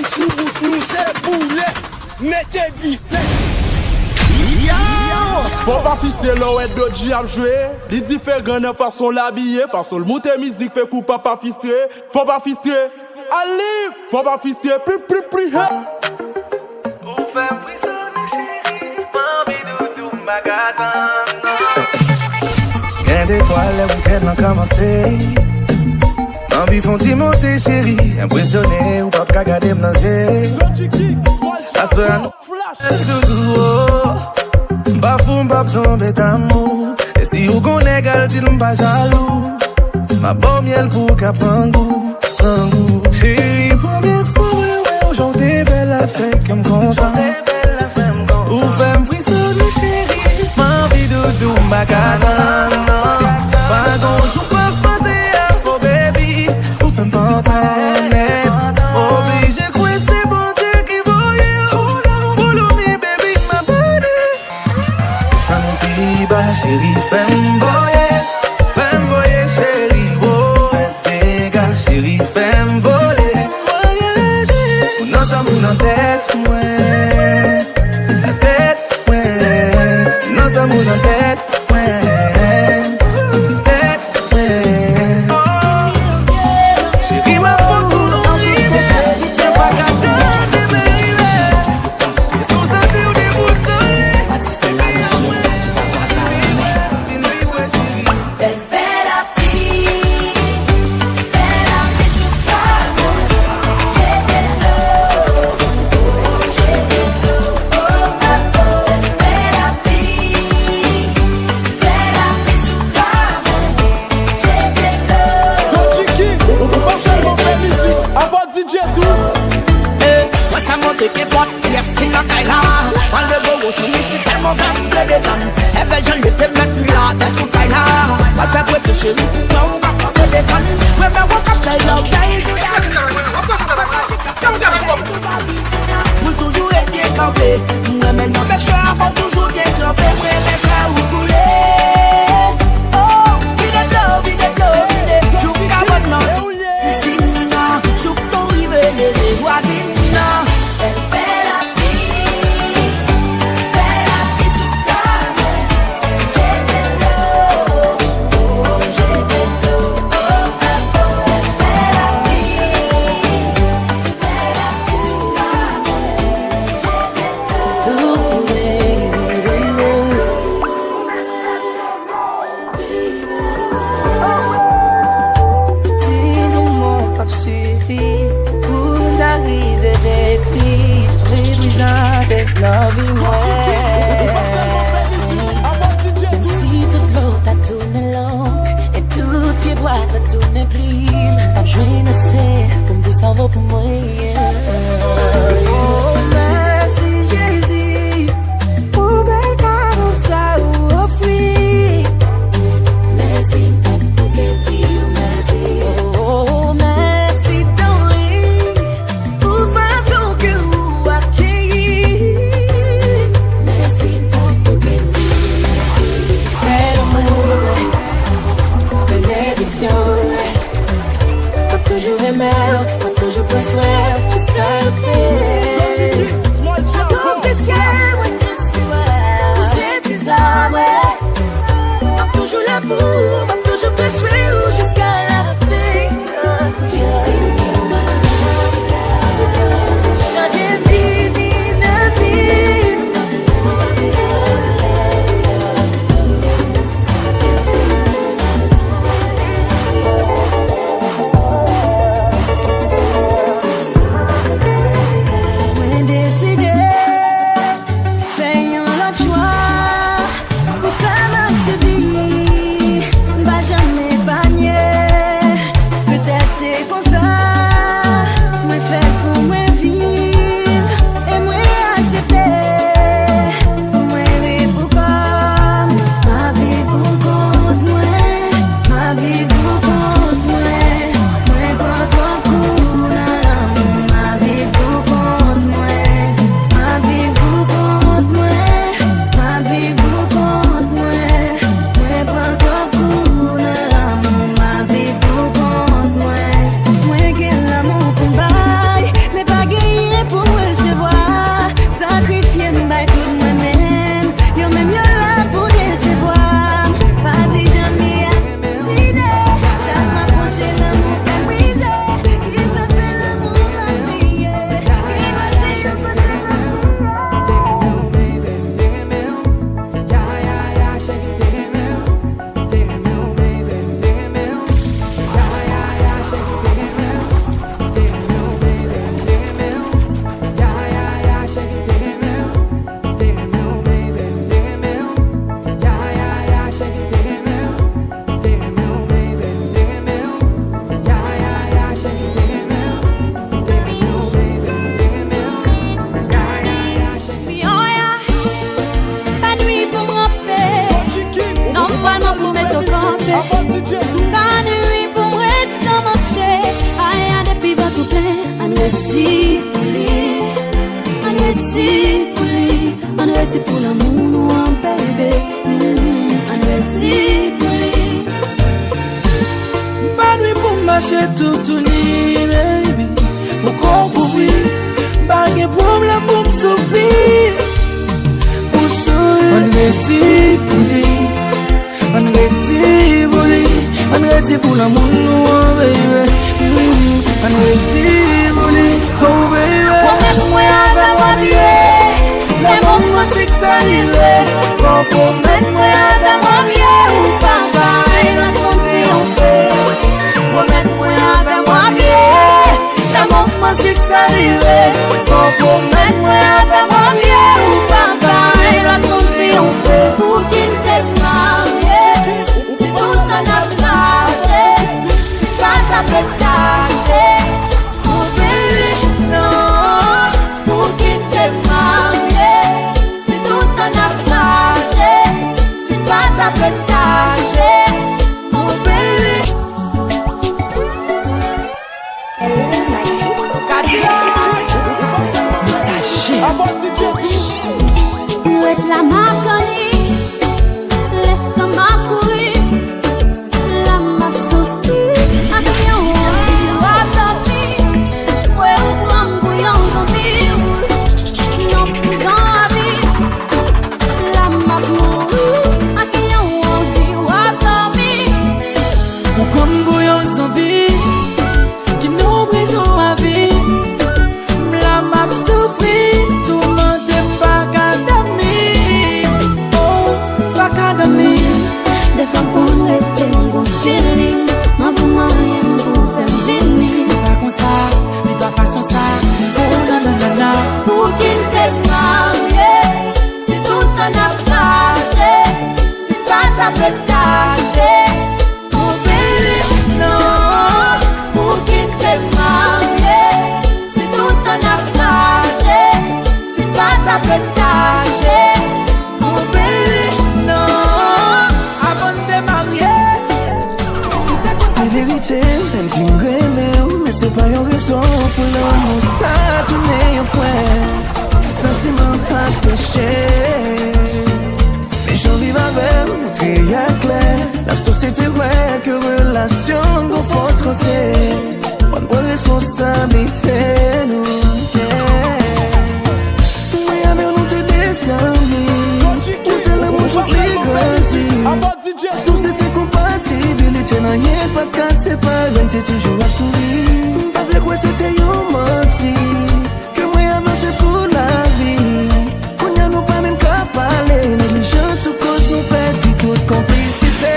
Même sous bout nous c'est boulet. Mettez dit. Faut pas fister l'eau et d'autres j'y a joué. Les différents façon l'habiller. Façon le monter musique fait coupe pas fister. Faut pas fister. Allez, faut pas fister. Plus. Ou fait frissonner chérie. Mamie doudou magadan. Y'a des fois les week-ends ont commencé. Envie font-ils monter chérie. Impressionné ou pas qu'à garder m'nager. Assoir doudou oh. Bafou m'bap tomber d'amour. Et si ou gon égal dit m'pas jaloux. Ma bonne miel pour qu'à prendre goût. Chérie, première fois ouais aujourd'hui belle affaire qui me content. Ou fait m'frissonner chérie. M'envie doudou magadan. Pas gon pas passer à vos baby. Ou fait m'pantaner. Obligé quoi c'est bon Dieu qui voyait. Follow me baby ma body. Santi ba chérie femme voyer chérie. Oh fais tes gars chérie femme voler. Voyager. Non ça mou dans tête ouais. La tête ouais. Non ça mou dans tête ouais. Pour toujours être bien campé. Moi maintenant avec choix faut toujours bien trempé. Moi les frères ou couler. Oh, vide joue cabane non. Sina, joue pour river les voisines. Pour moi, oh, merci Jésus, pour bel cadeau ça offrir. Merci pour merci. Oh, merci darling, pour façon que vous accueillez. Merci pour merci. C'est l'amour, bénédiction, pas toujours aimer. Je peux souhaiter jusqu'à le faire. Comme des ciels, ouais, des ciels. C'est des âmes, ouais. Pas toujours l'amour, pas toujours persuader jusqu'à la fin. Chaque vie, marcher tout li, baby. Pour couvrir, pas de problème pour me souffrir. Pour sourire, on ready pour lui, on ready pour lui, on ready pour l'amour, baby. On ready pour lui, oh baby. Promets-moi avec moi bien, les moments c'est que ça arrive. Promets-moi avec moi bien, ou papa, il a compris en fait. Promets-moi avec moi bien, les moments c'est que ça arrive. Promets-moi avec moi bien, ou papa, il a compris en fait. Pour qu'il t'aime marié, c'est tout un avantage, c'est pas ta pétage. Oh baby, non, pour qu'il t'aime marié, c'est tout un avantage, c'est pas ta pétage. Oh baby. Où est la marconi? Laisse-moi courir. La m'a souffrir. A qui on va sortir. Ouais, ou prendre bouillon zombie. Non, prison à vie. La m'a mourir. A qui on va dormir. Ou prendre bouillon zombie. Qui nous prison à vie. La m'a souffrir. Tout le monde est pas d'académie. Oh, pas d'académie. Des fois qu'on était mon feeling, ma moyen pour faire venir. Pas comme ça, mais pas façon ça. Oh, non, non, non, non. Pour qu'il t'aime marié, c'est tout un avantage, c'est pas ta pétage. Oh baby, non. Pour qu'il t'aime marié, c'est tout un avantage, c'est pas ta pétage. Oh baby, non. Avant de marier, c'est vérité, même si on remet, mais c'est pas une raison pour l'amour, ça tourner en fouet, sentiment pas péché. Les gens vivent avec, nous très clair, la société ouais que relation nous force compter, on prend responsabilité, nous, mais avec nous t'es descendu, on c'est l'amour, je plus grandi. Tout c'était compatibilité, n'a rien pas de casse, c'est pas rien, t'es toujours à sourire. Pas vrai quoi c'était un menti, que moi avancé pour la vie. Qu'on y a nous pas même qu'à parler, négligence ou cause nous perdit toute complicité.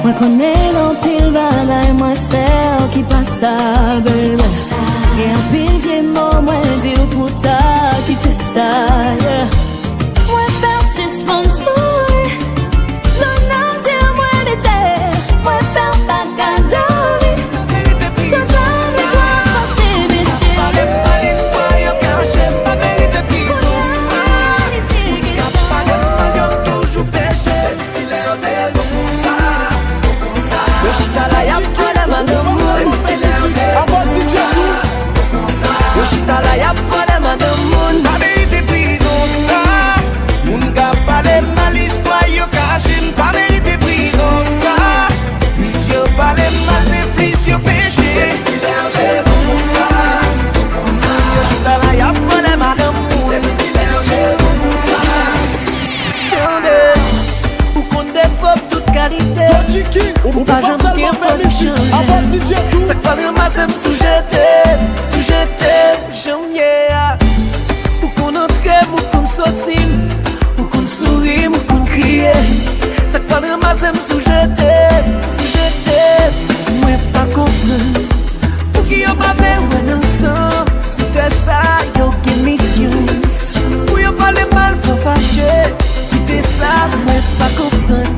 Moi connais l'empile bagaille, moi faire qui passe ça, baby. Et un pile vieux mot, moi dire pour ta qui fait ça, yeah. Moi faire suspension, l'honneur j'ai moi l'été. Moi faire bagadori, tout ça mais toi passer mes chiens. Pas l'histoire, y'a caché, pas mérite prison. Pas toujours péché, il est hôtel pour ça. Yo chita la y'a pas de madame. Yo chita la y'a pas de madame. Pas mérite prison ça. Moun ka parle mal histoire yo caché, pas mérite prison ça. Plus yo parle mal c'est plus yo péché. Il est hôtel pour ça. Yo chita la y'a pas de madame. Il est hôtel pour ça. Tiens, ou qu'on développe toute qualité. Ou pas jamais qu'un faut les changer. Ça pas vraiment ça me sujeter, j'aime yeah. Ou qu'on entre, ou qu'on sortir, ou qu'on sourit, ou qu'on crie. Ça pas vraiment ça me sujeter. Moi pas comprendre. Pour qui y'a pas besoin ensemble. Sous tes ça, y'a aucune mission. Pour y'a pas les mal, faut fâcher. Quitter ça, moi pas comprendre.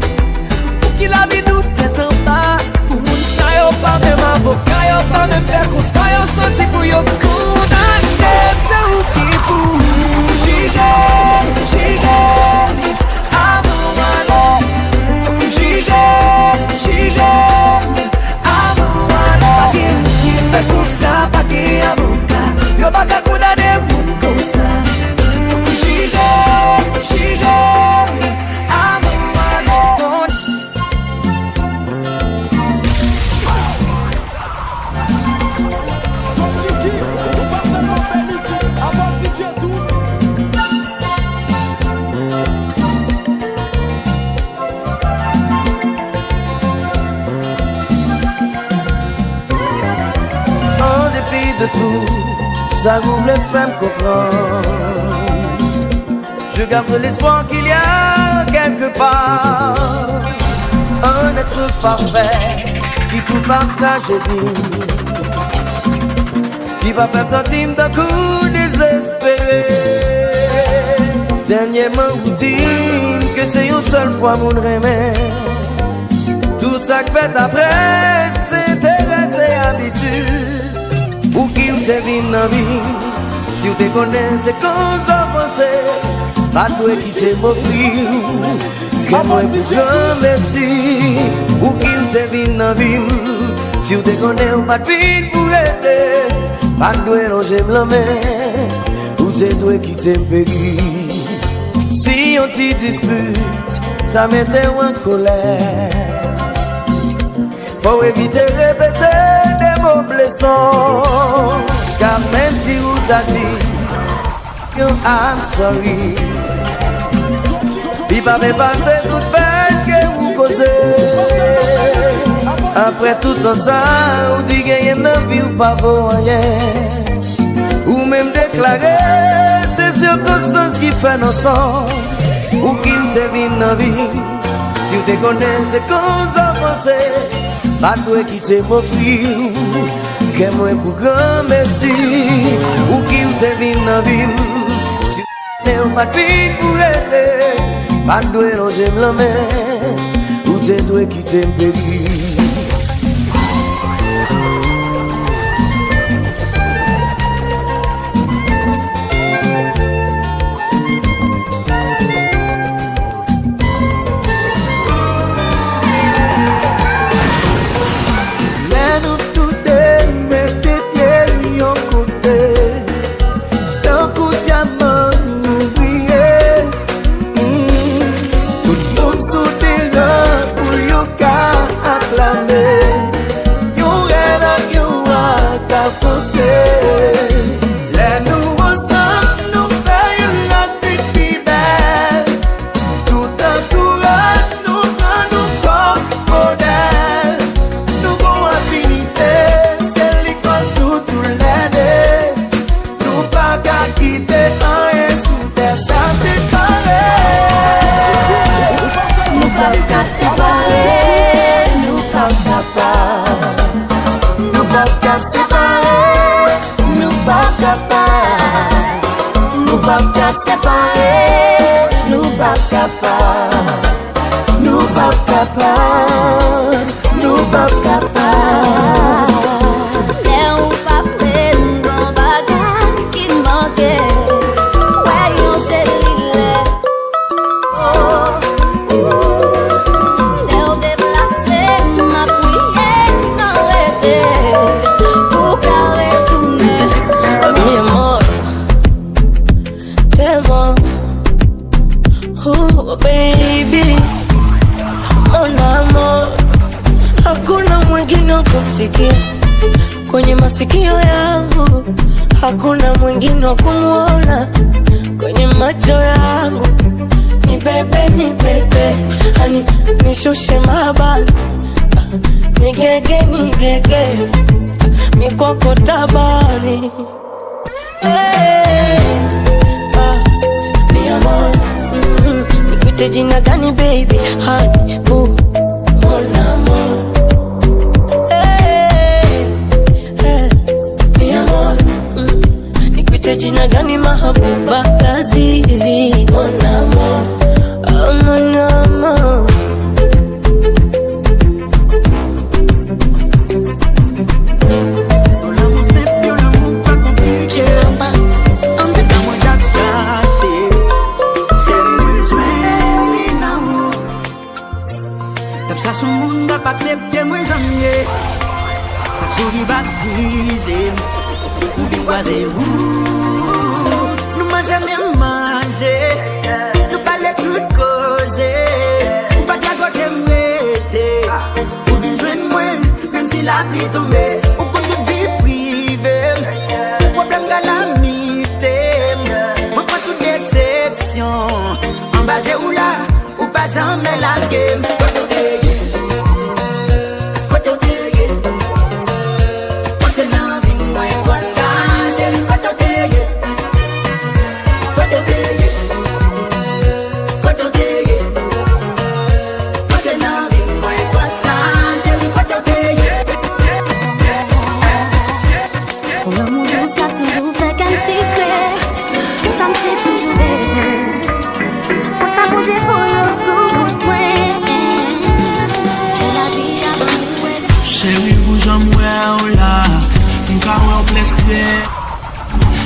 Qui la vie nous tête en bas. Pour moun sa yo pas même avocat, yo pas même faire constat, yo senti pour yo condamné. C'est où qui pour ça. She j'aime, I'm En dépit de tout, ça vous me fait me comprendre. Je garde l'espoir qu'il y a quelque part un être parfait qui peut partager vie, qui va faire centime d'un coup désespéré. Dernièrement vous dites que c'est une seule fois mon remède. Tout ça que fait après, c'est intérêt et habitude. Ou qui vous devine dans la vie, si vous te connaissez comme ça pensez, pas de quitter mon fil, que moi vous merci. Ou qui vous devine dans la vie, si vous te connaissez pas de vie pour aider, pas de longer la main, ou te doit quitter mon pays. Si on t'y dispute, ça m'était en colère. Faut éviter de répéter des mots blessants, car même si vous t'as dit que I'm sorry, il va me passer toute peine que vous causez. Après tout ça, vous dites qu'il y a une vie ou pas pour rien, ou même déclarer ces circonstances qui font nos sangs, ou qui te viennent dans la vie. Si vous te connaissez comme ça pensez, pas de quitter mon fil, que moi pour grand merci. Ou qui vous te viennent dans la vie, si vous n'avez pas de vie pour aider, pas de longer la main, ou te doit quitter mon pays. Séparés, nous pas capables, nous pas capables, nous pas capables. Mais on va faire un bon bagage qui manquait. Ouais, on s'est lié. Oh, mais on déplacer ma prière sans arrêter pour carrer tout mais. Mi amor, t'aime. Oh baby, mon amor, hakuna mwingine wa kumsikia kwenye masikio yangu, hakuna mwingine wa kumuona kwenye macho yangu. Ni bebe, hani nishushe mabani, nigege, mikoko tabani. Hey, mi amor, nikute jina gani baby, honey, boo, mon amor. Hey, mi amor, nikute jina gani mahabuba, lazizi, mon amor, oh mon amor. Son monde n'a pas accepté moi jamais. Chaque jour il va exiger. Nous vivons croiser où qui tombe. Ou qu'on te vie privée. Problème calamité. Moi prends toute déception. En bas j'ai ou là, ou pas jamais la game.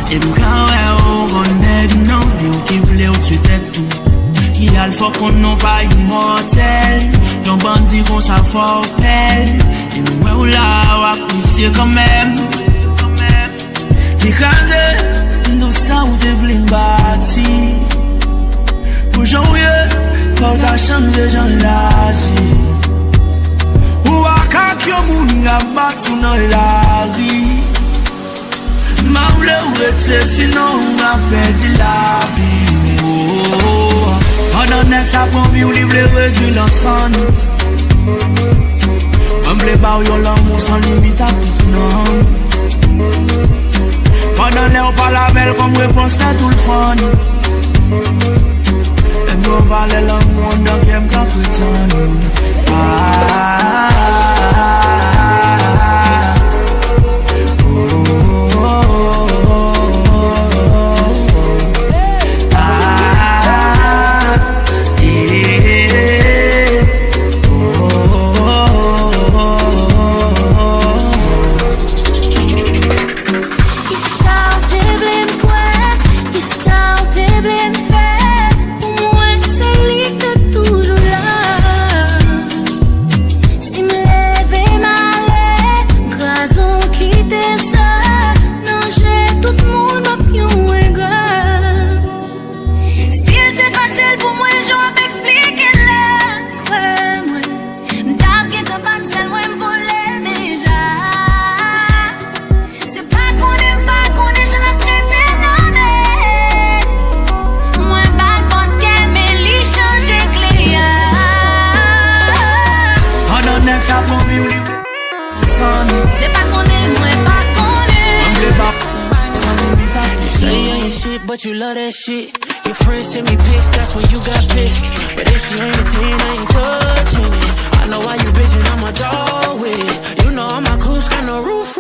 Et m'kawe ou goned non vi ou ki vle ou tu tèt tout. Ki al fò kon non pa immortel. Yon bandi kon sa fò pel. Et mwen ou la wak misye quand même. Because nou sa ou te vle mbati. Pou jouye, pou ta chanje jan laji. Ou akak yo moun nga batou nan la ri. Ma ou le ou rete, sinon ou a perdu la vie. Pendant que ça prend vie ou livre les réduits l'ensemble. On me les barre yon l'amour sans limite à tout non. Pendant que on parle la belle comme réponse à tout le fun. Et nous valait l'amour dans qui aime qu'à prétendre. C'est pas qu'on est, moi pas qu'on est. Say you ain't shit, but you love that shit. Your friends send me pics, that's when you got pissed. But if she ain't a 10, I ain't touching it. I know why you bitchin', I'm a dog with it. You know I'm a coos, got no roof.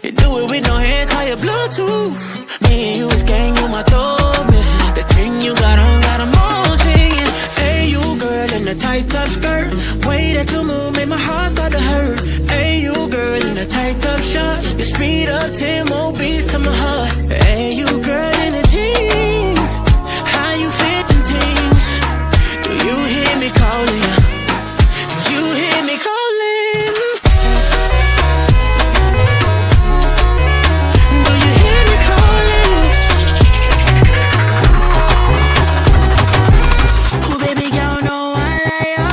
You do it with no hands, call your Bluetooth. Me and you is gang, you my thug missus. The thing you got on, got 'em all singing. Hey, you girl in the tight top skirt. Way that you move made my heart start to hurt. Hey, you girl in the tight top shorts. You speed up 10 more beats to my heart. Hey, you girl in the jeans. How you fit them things? Do you hear me calling? Do you hear me calling? Do you hear me calling? Oh, baby girl, no one like you.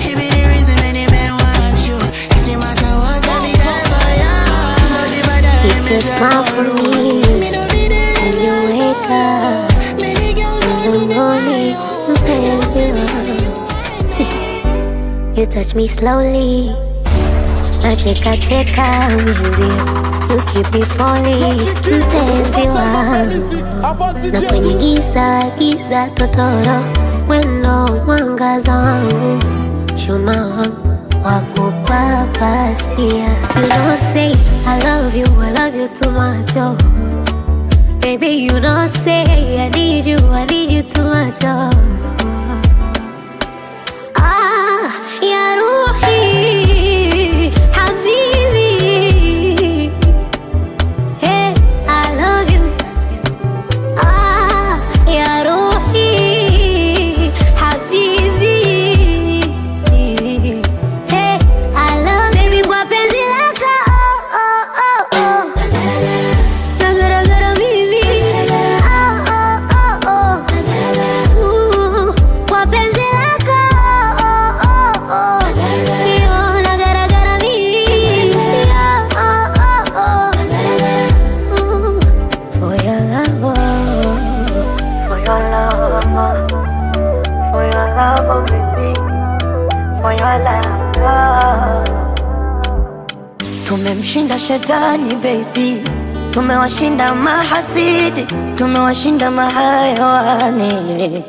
He be the reason any man wants you. If the matter was, I'll be there for you. But if I die, It's just smile for me when you wake up in the morning, mpenzi wangu. You touch me slowly, nacheka mwenzio. You keep me falling, mpenzi wangu. Na kwenye giza totoro, wendo mwangaza wangu. Chuma wangu wakupapasia. You don't say I love you too much, oh. Baby, you don't say I need you too much, oh. Ah, ya ruhi, habibi. Hey, I love you. Ah, ya ruhi, habibi. Hey, I love baby, kwa penzi lako, oh. Gara, baby. Oh. Ooh. Tumemshinda shetani baby, tumewashinda mahasidi, tumewashinda mahayawani.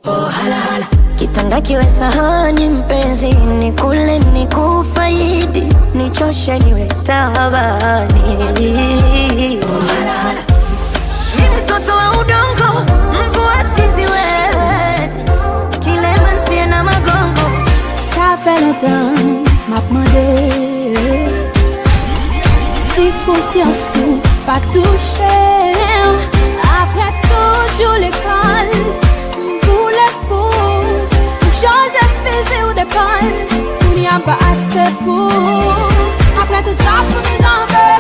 Oh hala hala, kitanga kiwe sahani mpenzi, nikule nikufaidi, nichoshe niwe tabani. Oh hala hala, ni mtoto wa udongo, mvua siziwezi, kilema nsiye na magongo. Ça fait longtemps m'a demandé si conscience pas touché. Après toujours l'école, pour les fous, change de fusil ou de colle, il n'y a pas assez pour. Après tout ça pour nous enlever,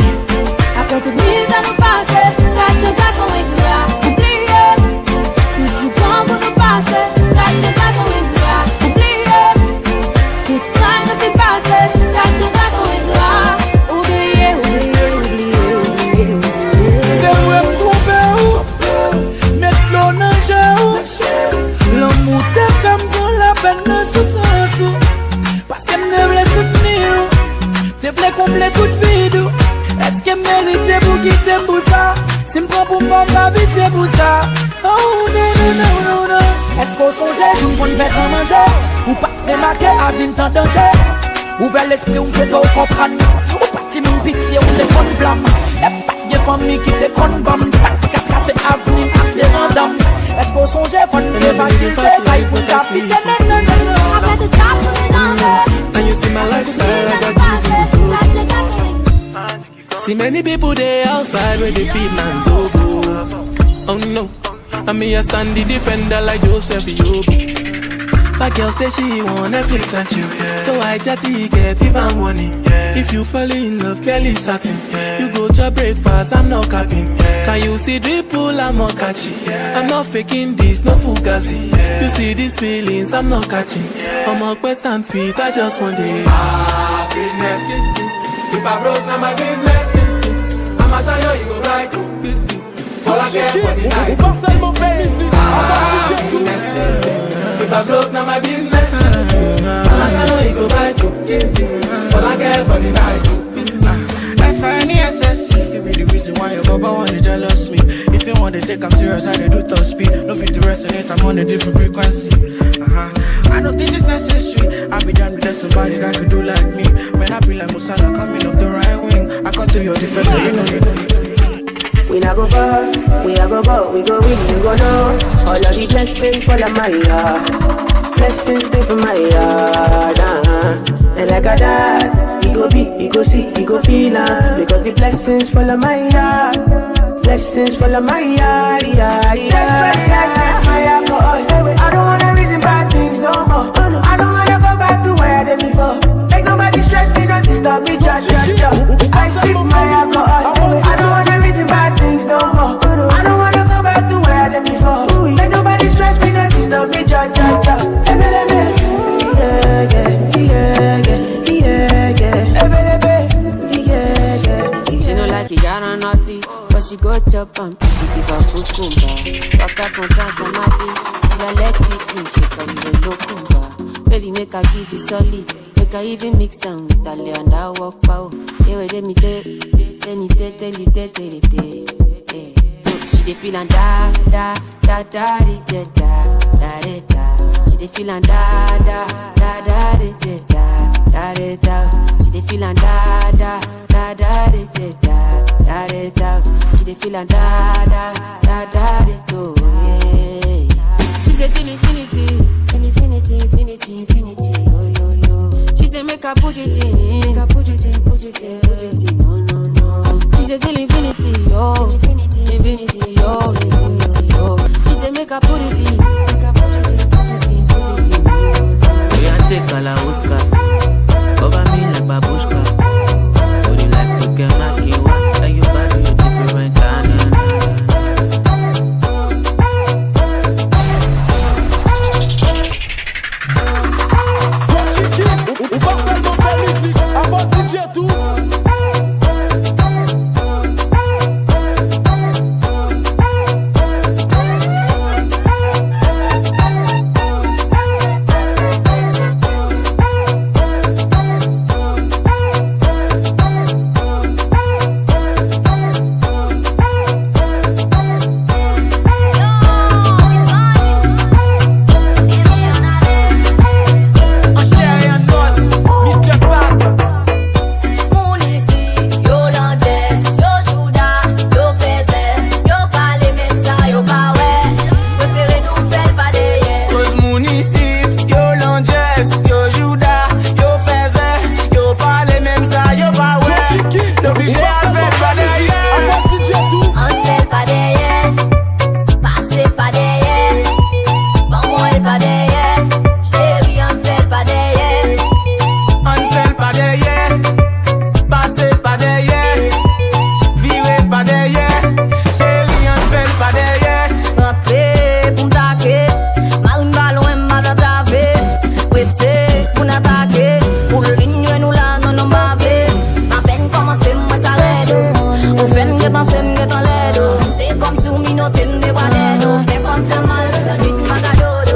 après toute mise à nous passer, quatre garçons et gars, oubliez, tout du bon pour nous passer, quatre garçons et gars, oubliez, tout train de t'y passer, quatre garçons et gars, oubliez, oubliez, oubliez, oubliez, oubliez. C'est vrai me tromper ou mettre l'eau dans le jeu. L'amour te fait prendre la peine de souffrance, parce qu'elle ne voulait soutenir, te voulait combler toute vide. Est-ce qu'elle mérite pour quitter pour ça? Si me prend pour moi, ma vie c'est pour ça. Oh non, non, non, non, non. Est-ce qu'on songeait d'une bonne faire sans manger? Ou pas démarquer à d'une temps danger? Ouvert l'esprit, on fait tout comprendre. Ou pas t'y mon pitié, on te compte blâme. Y'a pas de famille qui te compte bam. Pas qu'à casser avenir, à les random. Est-ce qu'on songeait qu'on ne va pas quitter? Pas y pour t'appliquer, non, non, non, non. Après tout ça pour nous enlever, And you see my lifestyle, I got Jesus. See many people there outside where they feed man's oboe. Oh no, I mean I stand the defender like Joseph Yobo. But girl say she want Netflix and chill, so I chatty get even money. If you fall in love, clearly satin. You go to breakfast, I'm not capping. Can you see dripple, I'm not catching. I'm not faking this, no fugazi. You see these feelings, I'm not catching. I'm a quest and feet, I just want it. Happiness. If I broke, now my business. I'ma show you, you go right. All I care for the night. If I broke, now my business. I'ma show you, you go right. All I care for the night. F-I-N-E-S-S, if you be the reason why your baba wanna jealous me. If you want to take I'm serious, I do top speed. No fit to resonate, I'm on a different frequency. I don't think it's necessary. I be done with somebody that could do like me. When I be like Musala coming off the right wing, I cut through your defender, you know. We not go far, we a go go, we go win, we go know. All of the blessings fall on my yard, blessings stay for my yard. And like a dad, he go be, he go see, he go feel because the blessings fall on my yard, blessings fall on my yard, yeah, yeah. That's why I set my alcohol. I don't wanna reason bad things no more. I don't wanna go back to where I did before. Make nobody stress me, not disturb me, just. I sip my alcohol. I don't wanna reason bad things no more. I don't wanna go back to where I did before. Make nobody stress me, not disturb me, just. She no like it, got on naughty, but she go chop and pick it up cucumber. Walk up from Transamadi, till I let me clean, she come the locumba. Baby, make her give you solid, make her even mix am with a lay and I walk pow. Hey, wait, let me tell you. She dey feel and da da da da da da da da. She dey feel and da da da da da da da da. She dey feel and da da da da da da da da. She dey feel and da da da da da da. She said till infinity, till infinity, infinity, infinity. Yo yo yo. She said make her put it in, make her put it in, put it in, put it in. No no no. She said till infinity, yo, infinity, infinity, yo, infinity, yo. She said make her put it in, make her put it in, put it in, put it in. We are the Kalauska, cover me like babushka. Would you like to get my kiwa? Like you body, you different,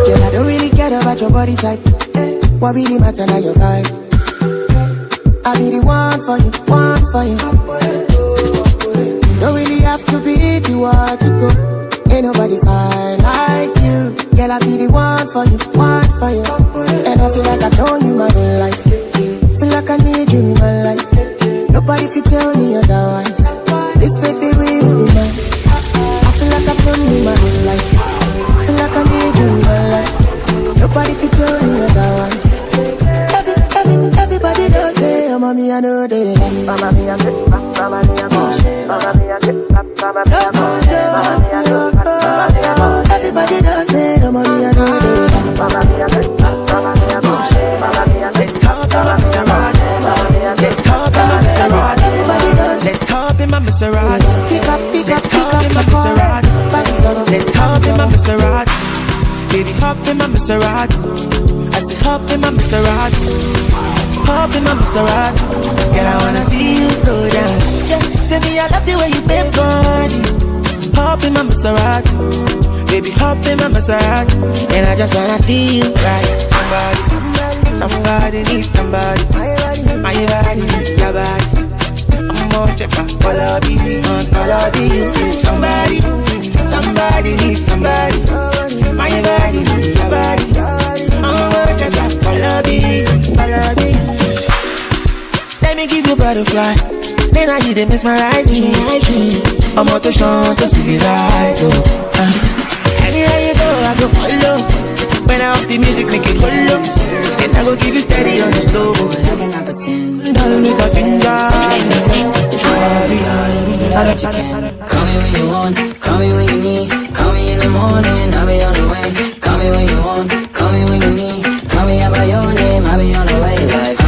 Girl, I don't really care about your body type. What really matter now your vibe. I be the one for you, one for you. Don't really have to be the one to go. Ain't nobody fine like you. Girl, I be the one for you, one for you. And I feel like I've known you my whole life. Feel like I need you in my life. Nobody can tell me otherwise. This baby will be mine. I feel like I've known you my whole life. Feel like I need you in my life. Nobody can tell me otherwise. Everybody does say, oh, mommy, I know they like. Mama, me, I'm good. Mama, me, I'm good. Mama, me, I'm good. Mama, me, I'm good. Everybody does say, oh, mommy, I know they like. Mama, me, I'm good. Mama, me, I'm good. Mama, me, I'm good. Let's hop in my Maserati. Let's hop in my Maserati. Everybody does. Let's hop in my Maserati. Pick up my Maserati. Let's hop in my Maserati. Baby, hop in my Maserati. I said hop in my Maserati. Hop in my Maserati. Girl, I wanna see you go down. Say me, I love the way you bend body. Hop in my Maserati. Baby, hop in my Maserati. And I just wanna see you ride. Somebody needs somebody. My body needs your body. I'm more checker. All I be you. Somebody needs somebody. My body needs your body. I'm more checker. All I be you. Let me give you butterfly. Say now you dey mesmerize me. I'm out to show to civilize. Anywhere you go, I go follow. When I off the music, make it follow. And I go keep you steady on the slow. Darling, make a finger. Call me when you want, call me when you need. Call me in the morning, I'll be on the way. Call me when you want, call me when you need. Call me out by your name, I'll be on the way. Like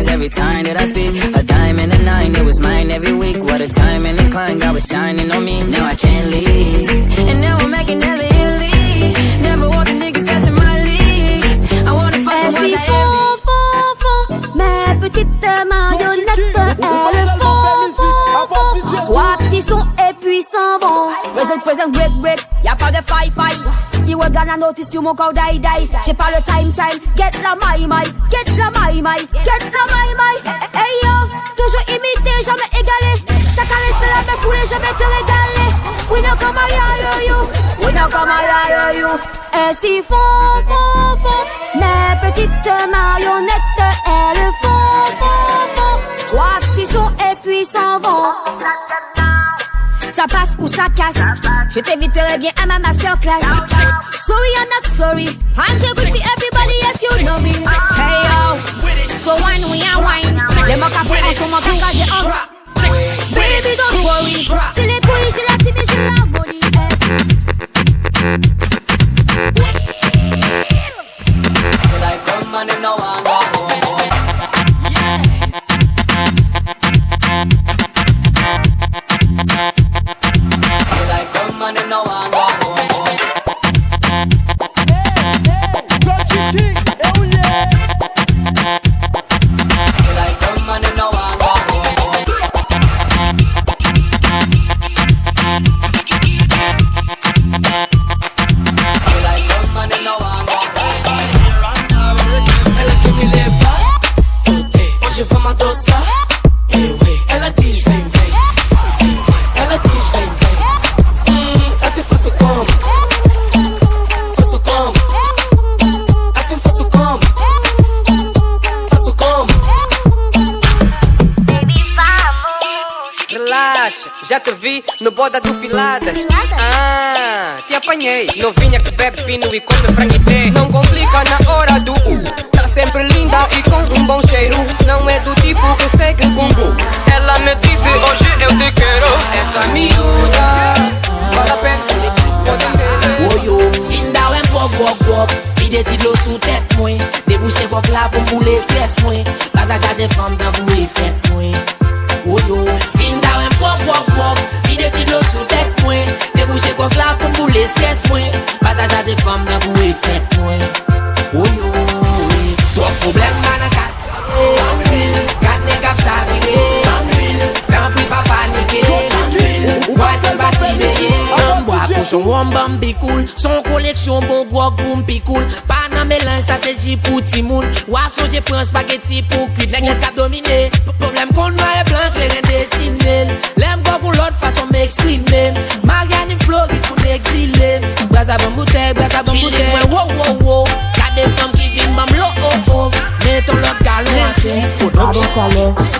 every time that I speak, a dime and a nine, it was mine every week. What a time and a climb, God was shining on me. Now I can't leave, and now I'm making hella Italy. Never want the niggas that's in my league. I wanna fuck the ones I envy. Mes petites marionnettes, elles font. Trois petits sons et puis s'en vont. Present, break, y'a pas de fight. You were gonna notice you mon corps die. J'ai pas le time, get la my. Hey yo, toujours imité, jamais égalé. T'as qu'à laisser la baisse couler, je vais te régaler. We know come I you. Ainsi font. Mes petites marionnettes, elles font. Trois petits sons et puis s'en vont. Ça passe ou ça casse. Je t'inviterai bien à ma masterclass. Sorry, I'm not sorry. I'm too good for everybody, yes, you know me. Hey yo, so wine, we are wine. Les mots qu'à faire en ce moment, quand j'ai un. Baby, don't worry. J'ai les couilles, j'ai la tine et j'ai l'harmonie. Like come on and no one go. Yeah. Like come on and no one go. Like come on and no one go. Like come on and no one go. Ela quer me levar, hoje vamos adoçar. Ela diz vem. Ela diz vem. Assim faço como. Assim faço como. Baby, vamos. Relaxa, já te vi no boda do Filadas. Ah, te apanhei. Novinha que bebe fino e come franguité. Não complica na hora do tá sempre linda e com um bom cheiro. Não é do tipo que segue com bu. Ela me disse hoje eu te quero. Essa miúda vale a pena. Oyo, sinda wen pok. Pide ti lo sou tèt mwen. Debouche kok la pou moule stres mwen. Pas a chaje fam dan pou e fèt mwen. ça c'est femme d'un coup et fait moi. Oui, oui, trop problème manaka. Quand les gars s'avirent, quand plus pas paniquer, moi seul bâti bois cochon wambam cool, son collection bon gros boum cool. Pas dans mélange ça c'est J pour Timoun. Oiseau j'ai pris un spaghetti pour cuire. Les gars dominé, problème qu'on noir et blanc les dessiné. L'aime beaucoup l'autre façon m'exprimer. Marianne Floride pour m'exiler. Braza bon bouteille. Wow wow wow. Des femmes qui viennent bam lo oh oh. Mettons l'autre galon à terre.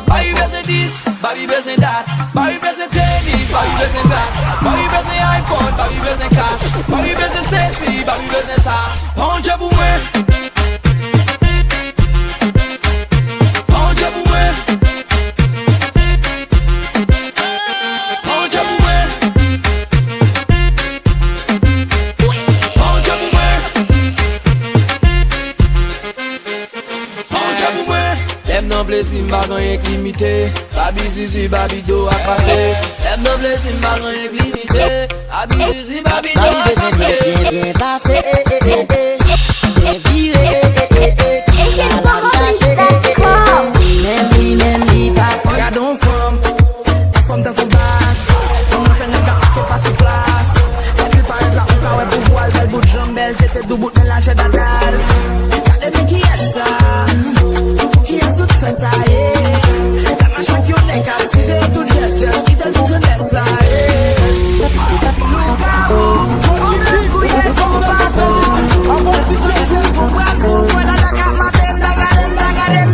Baby besoin 10, baby besoin dat. Baby besoin tennis, baby besoin glace. Baby besoin iPhone, baby besoin cash. Baby besoin sexy, baby besoin ça. Prends job ou moi. Prends job ou moi. Prends job ou moi. Aime non plaisir, m'bagan rien limité. Babi zizi, babi do à passer. Aime non plaisir, m'bagan rien limité. Babi zizi, babi do à passer. Bien passé, bien viré, ça va chercher. Même li, pas. Regarde on femme dans ton basse. Femme nous fait un gars qui passe place. Et puis paraît là, on carré pour voir belle bout de jambe, belle tête, double bout de la chèvre d'anal. Regardez qui est ça? Qui a tout fait ça, yeah. La machin qui on est captivé, tout geste, qui t'a tout jeunesse là, yeah. On a couillé comme bateau. Sur les yeux, faut bravo. Voilà la carte, madame, dagadem,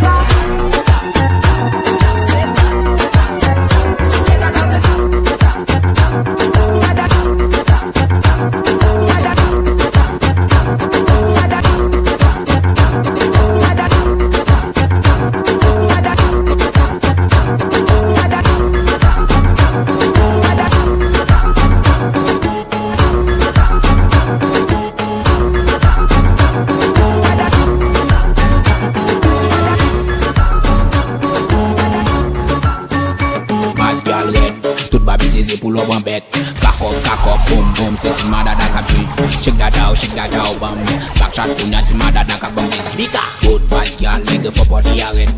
Pour le bon bête, kakop, boom, boom, c'est une madada qui shake that out, bam. Backshot pour notre madada qui bam, bika. Good bad girl, nigga for body arrête.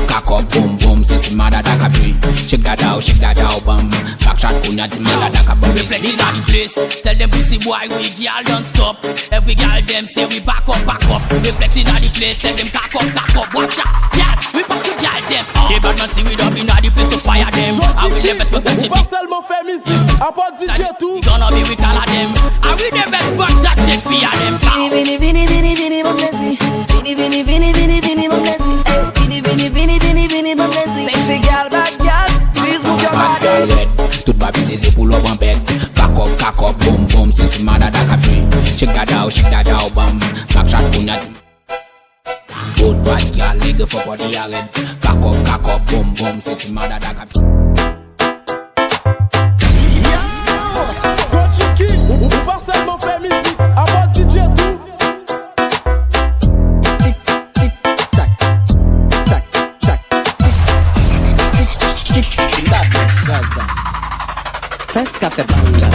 Kakop, boom, boom, c'est une madada qui shake that out, bam. Backshot pour notre madada qui bam, reflex in the place. Tell them pussy boy we girl don't stop. Every girl them say we back up. Reflex in the place, tell them kakop. Watch out, girl, we back to girl them. They bad man see we up in the place to fire them. I will never spot that shit. Fait musique, à part DJ tout. Gonna be with all of them. I will never spot that shit for them. Vini, mon plaisir. Vini, mon plaisir. Vini, mon plaisir. Sexy girl, bad girl, please move your body. Toute ma vie c'est pour le bon bête. Kakop, boom, boom, c'est une madada qui shake that out, bam. Backshot pour notre. Good bad girl, nigga for body arrête. Kakop, boom, boom, c'est une madada qui. Ou pas seulement fait musique, à part DJ tout. Fresca fait banga.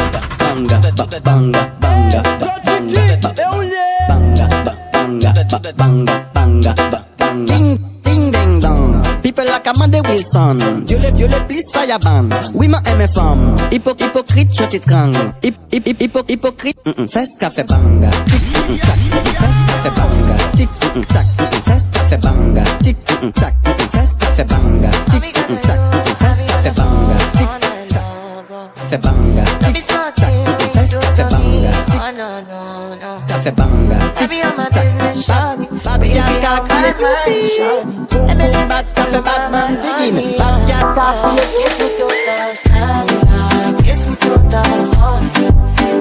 Ding ding dong. People like Amanda Wilson. Dieu le please fire ban. Oui ma MFM. Hypocrite je t'étrangle. Hypocrite. Fresca fait banga. Fresca fait banga. Tic tac. Fresca fait banga. Tic tac. Fresca fait banga. Tic tac. Fresca fait banga. Tic tac. Fait banga. Tic tac. Fresca fait banga. Tic fait banga. Baby, I'm a business shop. Baby, I got a groupie. Boom, boom, bad cafe, bad man digging. Bad cat, coffee. Kiss me to the sun, kiss me to the phone.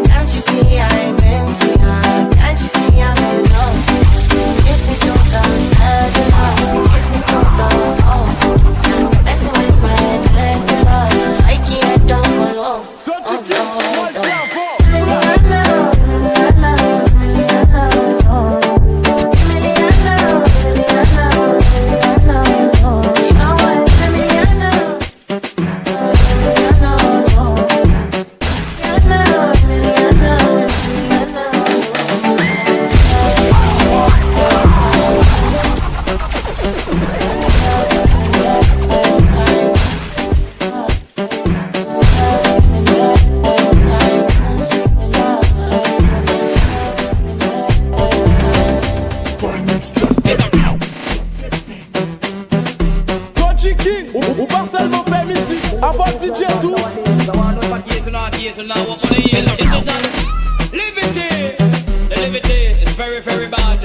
Can't you see I'm into you? Can't you see I'm in love? Kiss me to the sun, kiss me to the phone. Messing with my regular, I can't don't go low. Ou pas seulement faire musique, à part DJ tout. The liberty is very, very bad.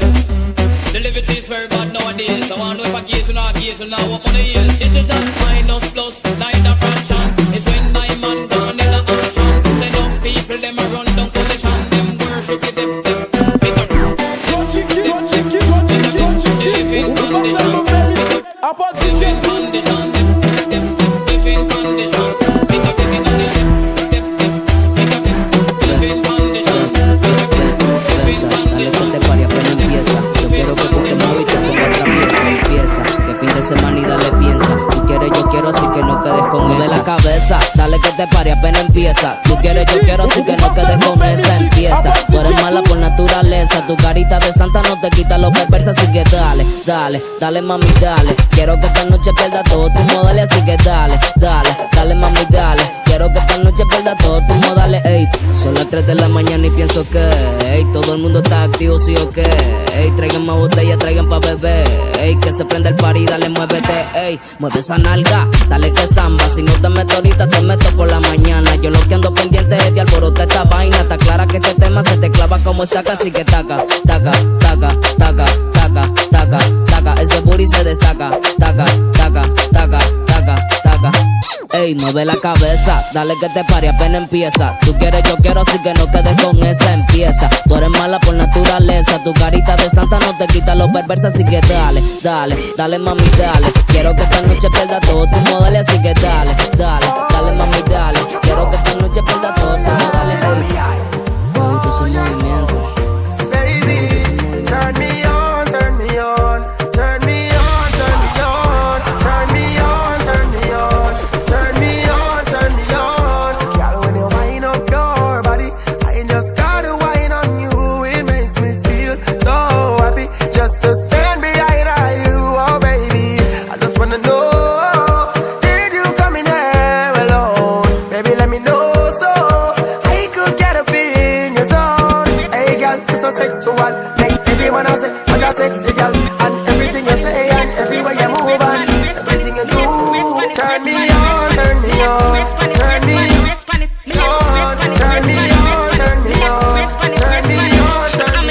The liberty is very bad nowadays. I want to know if I gaze or not gaze or not what on the hill. This is that minus plus, neither fraction. It's when my man gone in the action. Say dumb people, them a run down position. Them worship it, them pick up. Living condition. À part DJ condition. Living condition. Pick up living condition. Living condition. Dale que te pare apenas empieza. Yo quiero que tú te muevas y te pongas otra pieza. Empieza, que fin de semana y dale piensa. Tú quieres, yo quiero, así que no quedes con esa. De la cabeza, dale que te pare apenas empieza. Tú quieres, yo quiero, así que no quedes con esa. Empieza, tú eres mala por naturaleza. Tu carita de santa no te quita lo perversa. Así que dale, dale, dale mami, dale. Quiero que esta noche pierda todos tus modales. Así que dale, dale, dale mami, dale. Quiero que esta noche pierda todos tus modales. Ey, son las 3 de la mañana y pienso que ey, todo el mundo está activo, sí o qué. Ey, traigan más botellas, traigan pa' beber. Ey, que se prenda el party, dale, muévete. Ey, mueve esa nalga, dale que samba. Si no te meto ahorita, te meto por la mañana. Yo lo que ando pendiente es de alborotar esta vaina. Está clara que este tema se te clava como estaca. Así que taca, taca, taca, taca, taca, taca, taca. Ese booty se destaca. Taca, taca, taca, taca, taca. Ey, mueve la cabeza, dale que te pare apenas empieza. Tú quieres, yo quiero, así que no quedes con esa. Empieza, tú eres mala por naturaleza. Tu carita de santa no te quita lo perversa. Así que dale, dale, dale mami, dale. Quiero que esta noche pierda todos tus modales. Así que dale, dale, dale mami, dale. Quiero que esta noche pierda todos tus modales. Ey, me gusta ese movimiento. Baby, turn me on, turn me on. Turn me on, turn me on. Turn me on, turn me on. Turn me on, turn me on. Girl, when you wind up your body, I just gotta wind on you. It makes me feel so happy just to stand behind you, oh baby. I just wanna know, did you come in here alone? Baby, let me know so I could get up in your zone. Hey girl, you're so sexual. Make everyone else say, oh, you're sexy girl. And everything you say and everywhere you move and everything you do. Turn me on, turn me on. Turn me on, turn me on. Turn me on, turn me on. Turn me on, turn me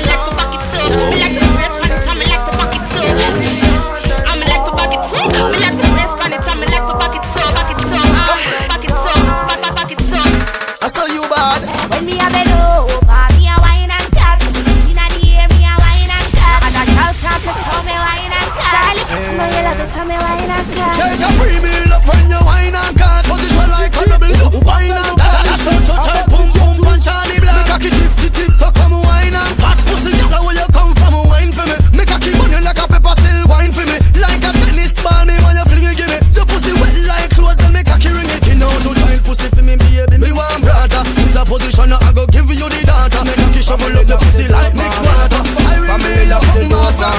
I saw you bad. When me a bend over, me a wine and cut. Inna the air, me a wine and cut. And a girl can't tell me wine and cut. Charlie, smell you love it, tell me wine and cut. Shake a premium up when you wine and cut. Position like a W, wine and cut. That's how to tell boom boom punch Charlie Black. Make a keep the so come wine and cut. Pussy girl, where you come from, wine for me. Make a keep on you like a pepper, still wine for me. Like a tennis ball, me when you fling it, give me. Your pussy wet like clothes, and make a key ring it. You know to try pussy for me, baby. Me want brother. Is a position I go give you the data. Make a key shovel up the pussy like mix water. I will be your master.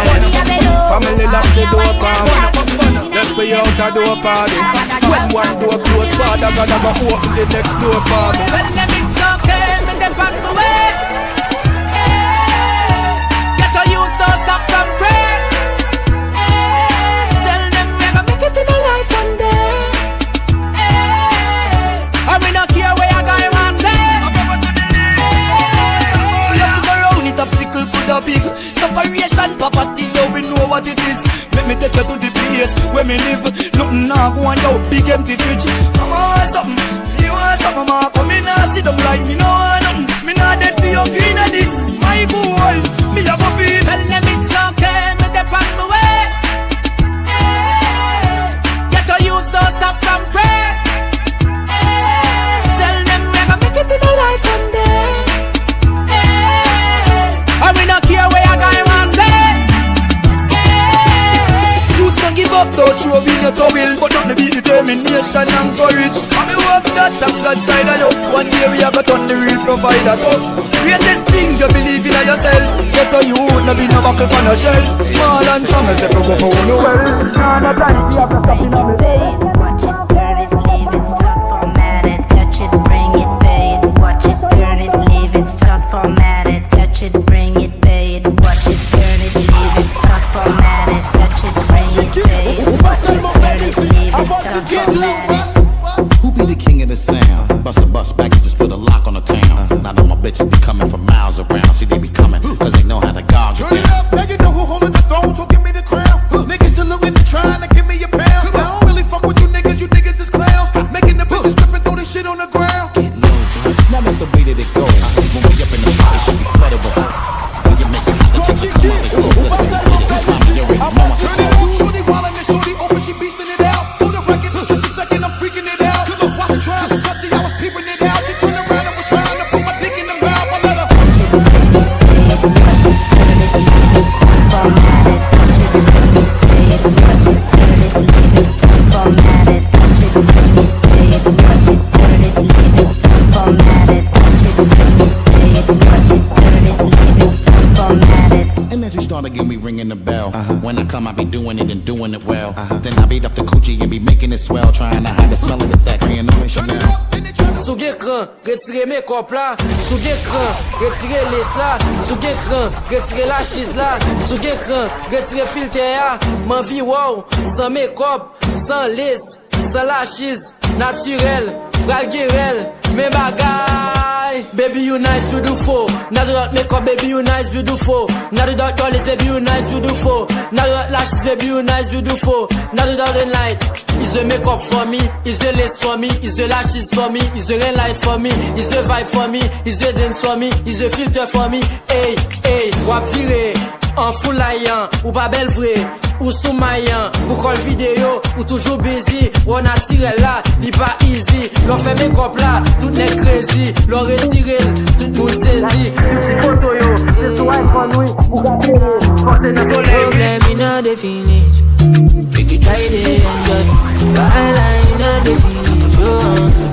Family love the door party. Let's say out a door party. When one door close, father gonna go open the next door for me. Well, them it's okay, me them on my way. Get to use to stop from pray. Tell them never make it in a life one day. I mean, not care where I go, I want to say. Love go round it, obstacle could have big. Separation, poverty, you we know what it is. Let me take you to the place where me live. Nothing now go on, yo, big empty fridge. I want something, you want something, ma. Come in and sit down like me, no want nothing. Me not dead for your green and this. My goal, me a go feel. Tell them it's okay, me them on my way. Get to use to stop from pray. Tell them never make it in a life one day. I mean, not care where I go, I want to say. Youths don't give up, don't throw in your towel. But not the beat determination and courage. And me hope that I'm God side of you. One day we have got on the real provider touch. Greatest thing you believe in yourself. Get to you, no be no buckle on a shell. More than some else if you go for the well. Bring it, pay it, watch it, turn it, leave it, start format it, touch it, bring it, pay it, watch it, turn it, leave it, start format it, touch it, bring it, pay it, watch it, turn it, leave it, start format it, touch it, bring it, pay it, watch it, turn it, leave it, start format it. Who be the king of the sound? Bust a bus back and just put a lock on the town. Now know my bitches be coming from miles around. See, they be coming, cause they know how to gouge Turn it up, now you know who holding the throne, so give me the crown. Niggas still looking and trying to give me a pound. I don't really fuck with you niggas is clowns. Making the bitches strip and throw this shit on the ground. Get low, now that's the way that it goes. When we up in the spot, it should be credible. When you make it hot, the chicks come out, it's so let's get it. Mommy, you already know I'm Turn it up, shorty wildin' and shorty open, she beastin' it out. For the record, just a second, I'm freaking it out. Watch her trying to touch it, I was peeping it out. She turned around and was trying to put my dick in the mouth. I let her. Energy started get me ringing the bell. When I come, I be doing it and doing it well. Then I beat up the coochie and be making it swell, trying to hide the smell of the sex. And no Chanel. Sous l'écran, retirez mes copes là. Sous l'écran, retirez les là. Sous l'écran, retirez la chise là. Sous l'écran, retirez filtre là. M'en vie wow, sans mes copes, sans lisse, sans la chise, naturel, valguerel, mes bagailles. Baby you nice beautiful. Now do not make up, baby you nice beautiful. Now do not toilets, baby you nice beautiful. Now do not lashes, baby you nice beautiful. Now do not ring light. Is the makeup for me, is the lace for me, is the lashes for me, is the ring light for me, is the vibe for me, is the dance for me, is the filter for me. Hey, hey, wap vire, en foulaillant, ou pas belle vraie, ou sous-maillant, ou call vidéo, ou toujours busy, ou on a tiré là, dit pas easy, l'on fait make-up là, tout n'est crazy, l'on retiré, tout le monde saisit. Photo yo, c'est tout iPhone oui, ou gâté, côté de soleil. Problème in the finish, make you try to enjoy, while in the finish,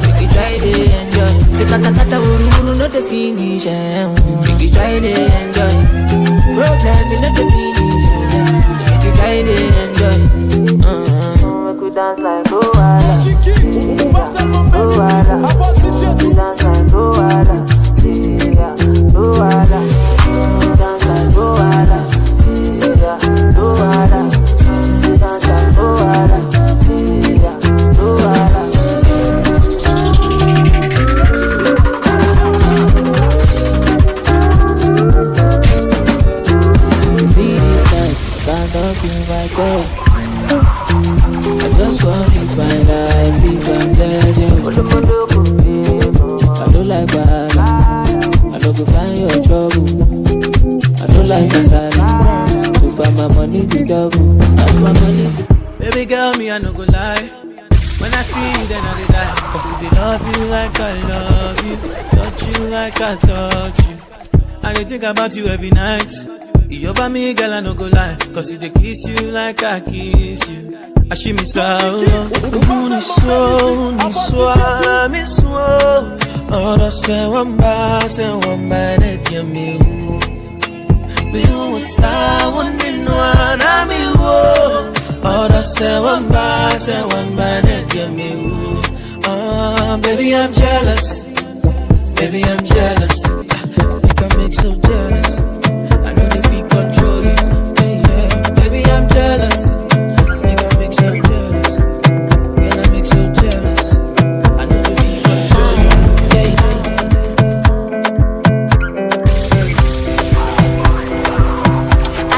make you try to enjoy, c'est kata uru no the finish, make you try to enjoy, problem in the finish, make you try to enjoy, make we dance like Luala, Luala, we dance like Luala, yeah, Luala, dance like Luala, yeah, Luala, dance like Luala, yeah, Luala. See this life, I cannot be myself. I just want to live my life, live and legend. I don't like bad, I don't go find your trouble. I don't like the salary, to buy my money the double. That's my money. Baby girl, me I no go lie. When I see you, then I dey die. Cause if they love you like I love you, touch you like I touch you, I dey think about you every night. You over me, girl, I no go lie. Cause if they kiss you like I kiss you, I see me so. Ni so. Ora se wamba, ne diami. Me usa, wani noana mi wo. Ora se wamba, ne diami. Baby, I'm jealous. Baby, I'm jealous. You can make so jealous. I know they feel control it. Yeah. Baby, I'm jealous. You can make so jealous. Girl, I make so jealous. I know they feel control it. Yeah.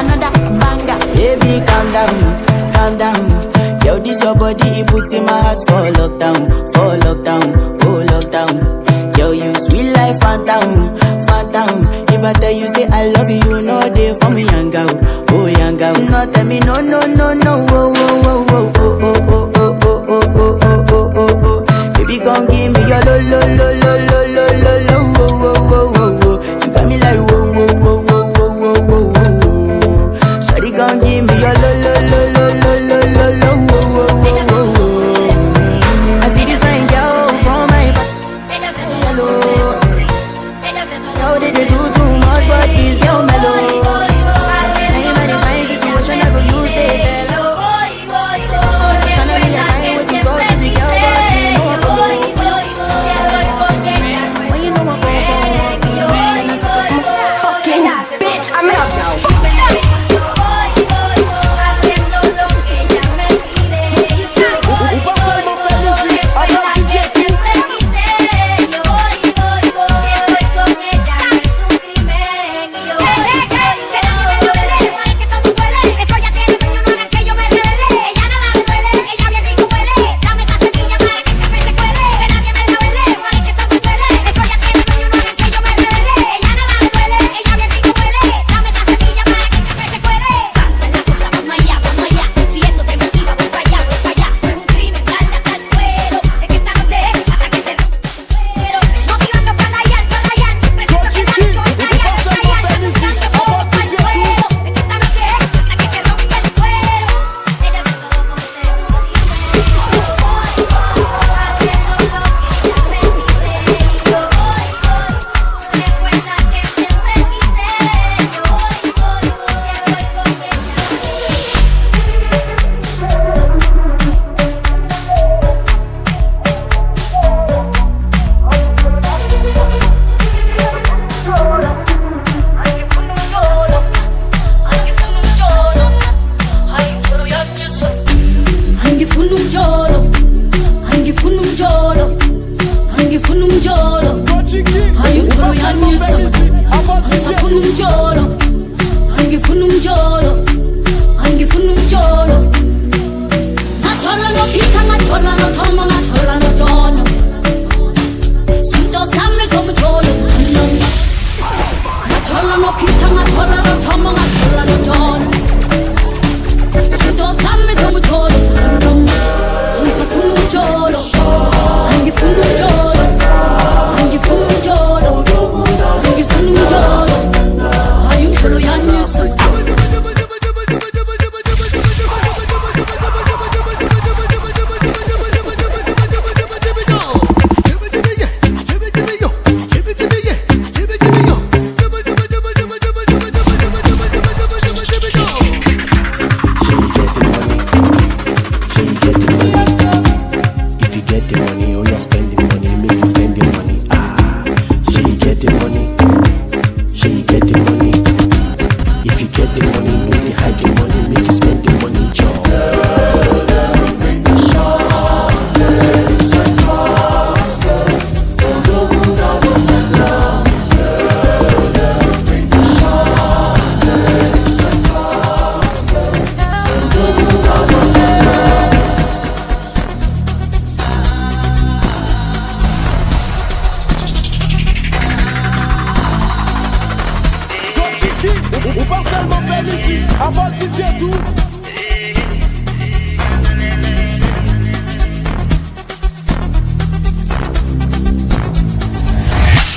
Another banger. Baby, calm down, calm down. Yo, this your body, it puts in my heart for lockdown, oh lockdown. Yo, you sweet life, phantom. If I tell you say I love you, no day for me, young girl, oh young girl. No tell me no, oh. Baby, come give me your lo. You got me like whoa. Shawty, come give me your lo. I see this fine girl from my back. Hello. How did they do too much, but this girl mellow. I'm in a fine situation, I go use it. Finally, I find what you go to the girl, but she know get the money, oh yeah, spend the money, make you spend the money. Ah, she get the money, she get the money. If you get the money, no they hide the money, make you spend the money, Joe.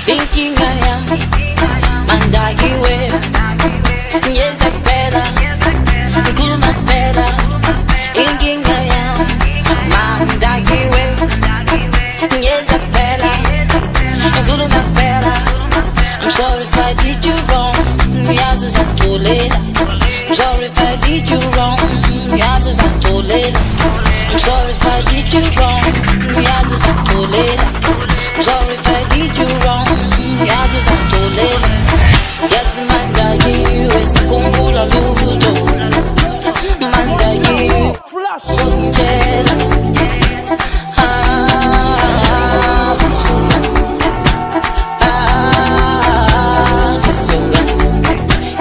Thinking I am, and I give it. Yes, I better, good much better. Thinking I am, and I give it. Yes, I better, good much better. I'm sorry if I did you wrong. Yes, I'm too late. I'm sorry if I did you wrong. Yes, I'm too late. I'm sorry if I did you wrong. Yes, I'm too late. I'm sorry if I did you wrong. Yes, I'm too late. Yes, man, I give you a school of luto. Man, I give you some gel.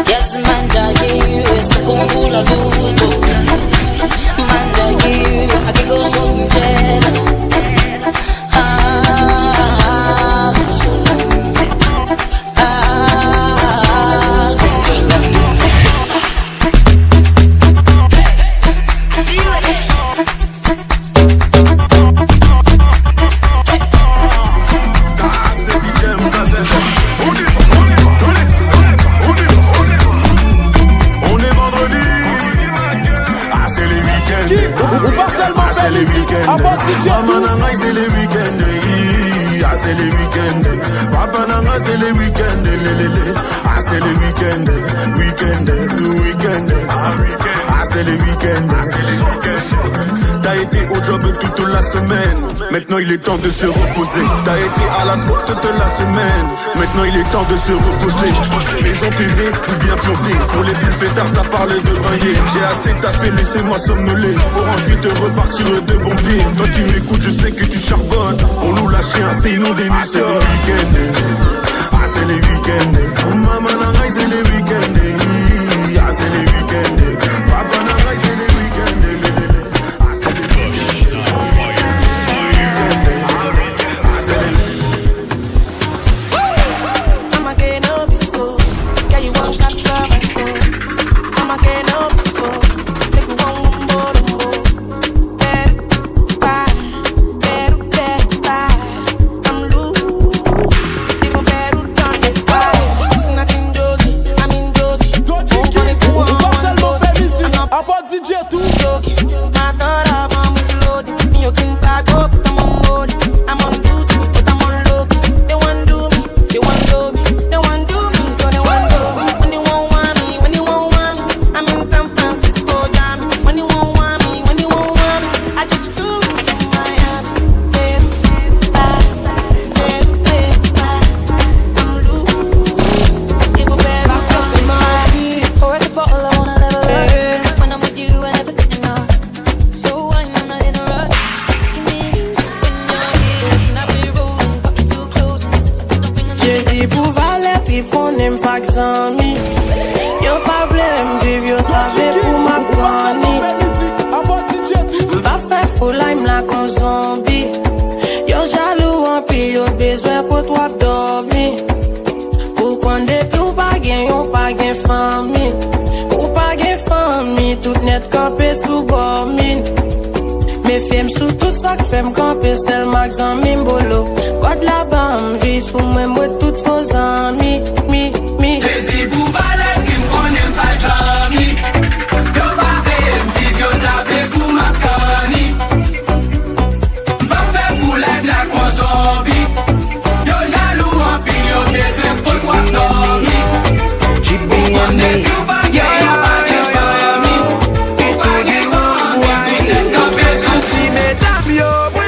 Yes, man, I give you a school of luto. Man, I give you, I can go some gel. Maman nanga c'est les week-ends, ah c'est les week-ends. Papa nanga c'est les week-ends, ah c'est les week-ends, week-end, ah c'est les week-ends, T'as été au job toute la semaine, maintenant il est temps de se reposer. T'as été à la school toute la semaine, maintenant il est temps de se reposer. Maison TV ou bien pioncer, pour les plus fêtards ça parle de bringuer. J'ai assez taffé, laissez-moi somnoler, pour ensuite repartir de bon pied. Toi tu m'écoutes, je sais que tu charbonnes, on loue la chien, c'est inondé nous c'est les week-ends. Ah c'est les week-ends, maman nanga c'est les week-ends, ah c'est les week-ends, papa nanga c'est les week-ends. Fem camper sel max en mimbolo. God la bam, vis pour moi moi tout faux amis. Mi. Jésus pour valer qui me connaît pas d'ami. Yo pas fait petit yo d'avec pour ma cani. Pas fait pour la zombie. Yo jaloux en pile yo besoin pour toi dormir. Mesdames, yo, moi,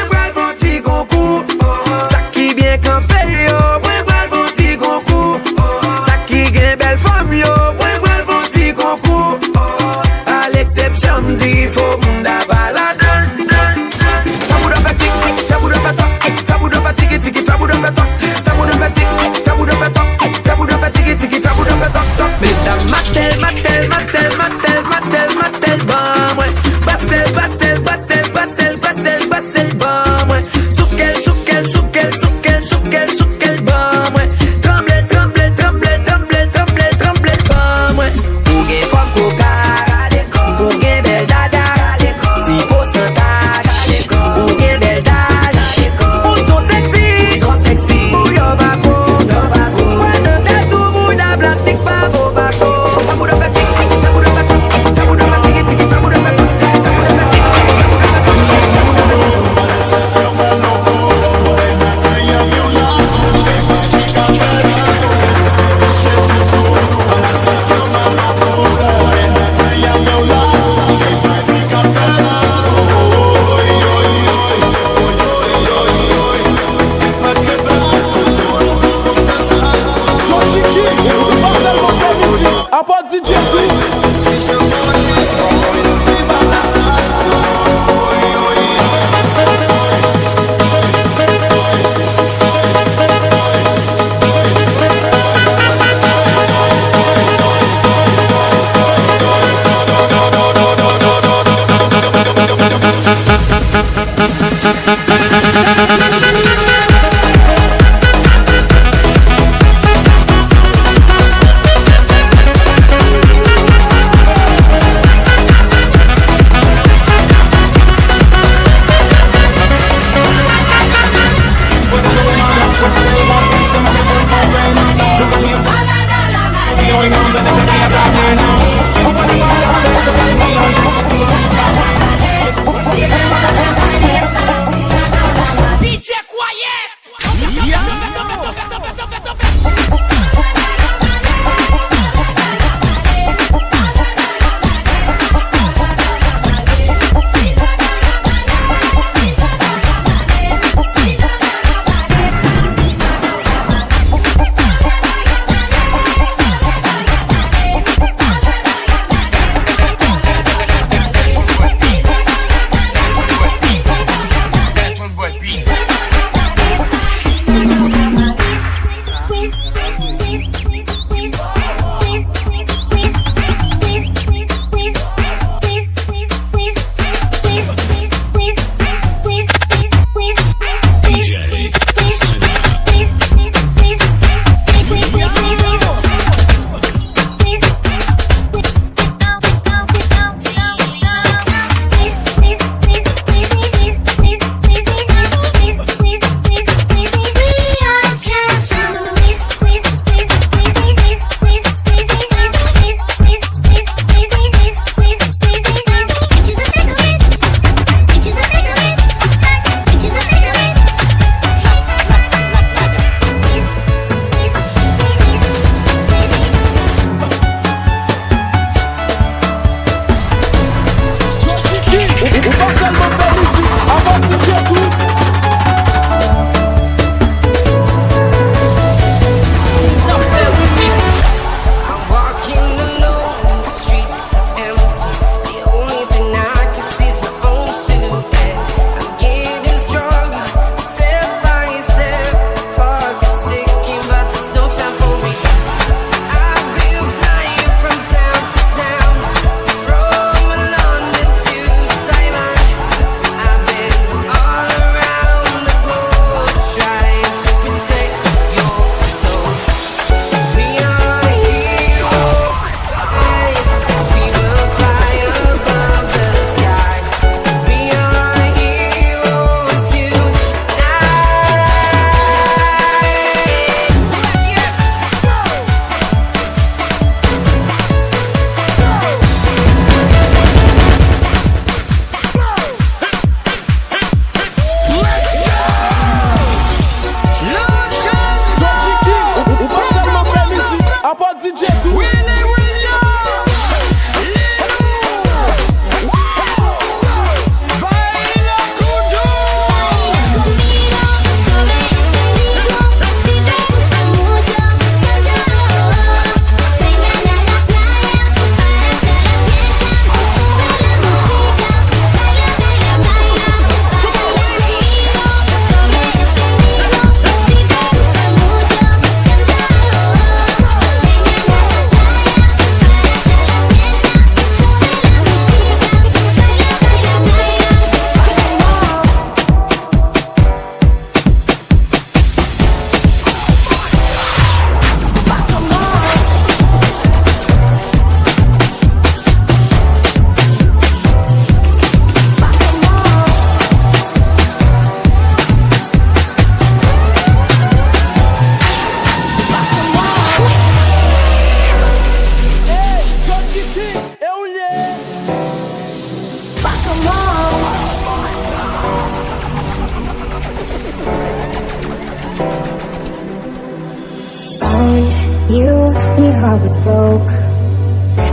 heart was broke.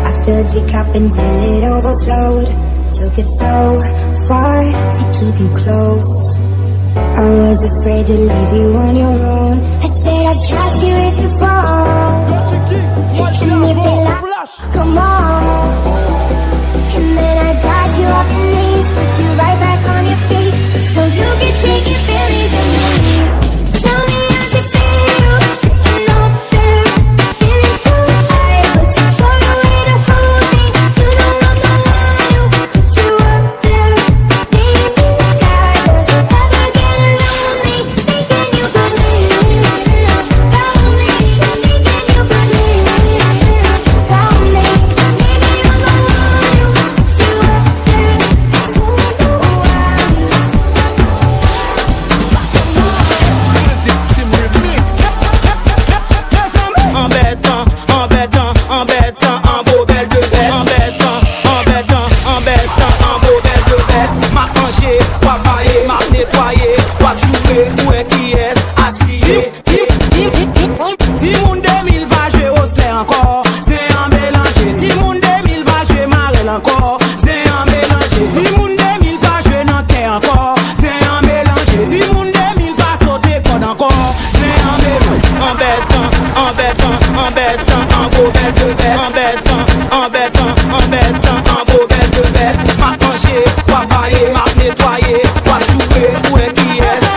I filled your cup until it overflowed. Took it so far to keep you close. I was afraid to leave you on your own. I said I'd catch you if you fall. And if they laugh, come on. And then I got you off your knees, put you right back on your feet, just so you could take advantage of me. Tell me how's it feel, sitting up there, feeling so high, but too far away to hold me. You know I'm the one who put you up there, maybe the sky doesn't ever get jouer, ouais qui est aspiré. Timoun 2000 va jouer au slay encore, c'est un mélange. Timoun 2000 va jouer Marel encore, c'est un mélange. Timoun 2000 va jouer Nanterre encore, c'est un mélange. Timoun 2000 va sauter code encore, c'est un mélange. Embêtant, embêtant, embêtant, en beau bête de bête. Embêtant, embêtant, embêtant, en beau bête de bête. M'a penché, m'a baillé, m'a nettoyé, m'a joué, ouais qui est.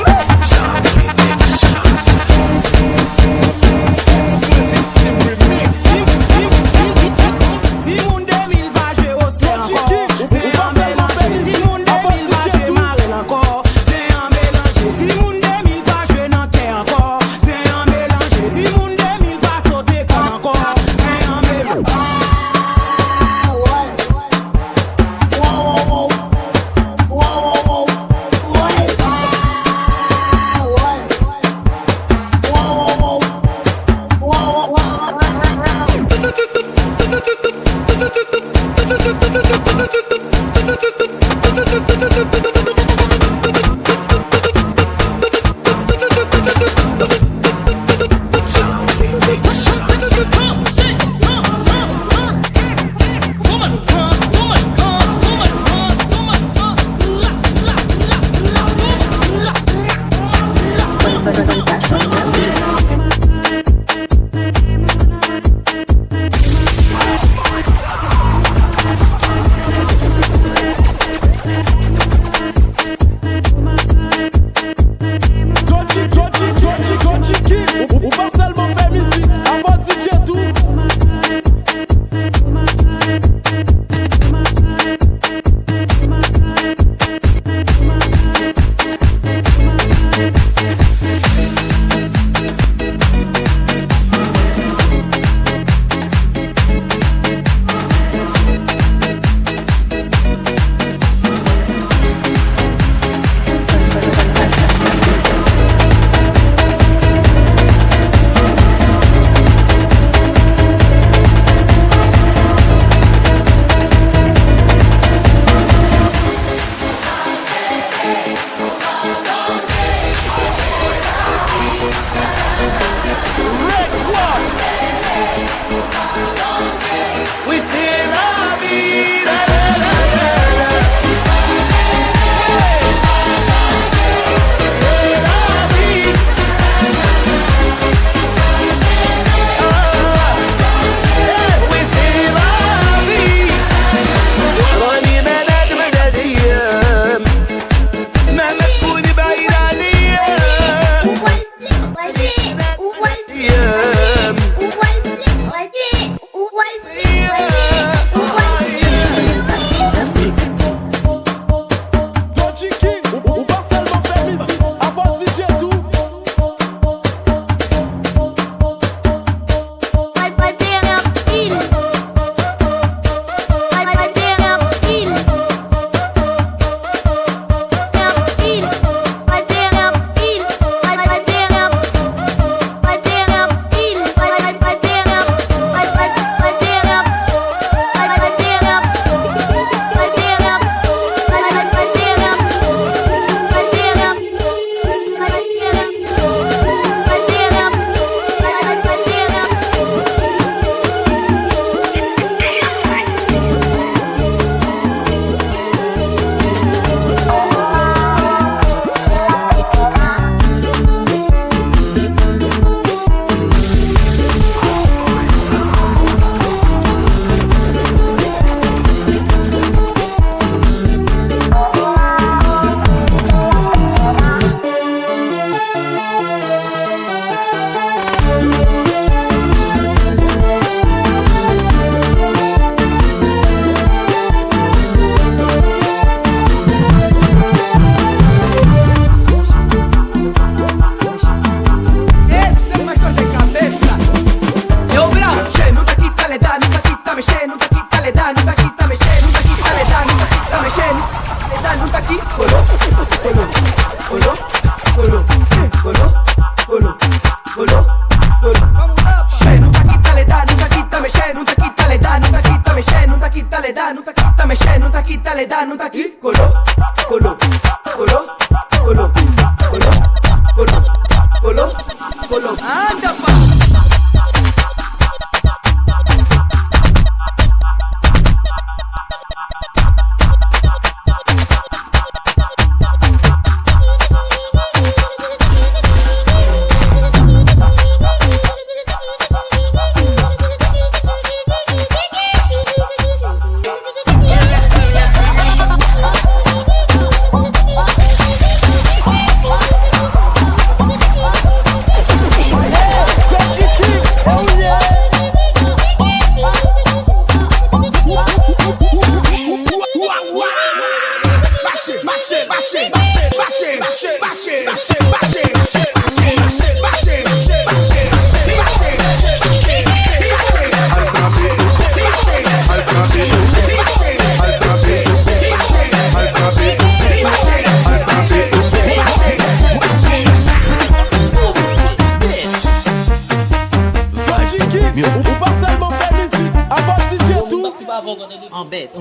En bête.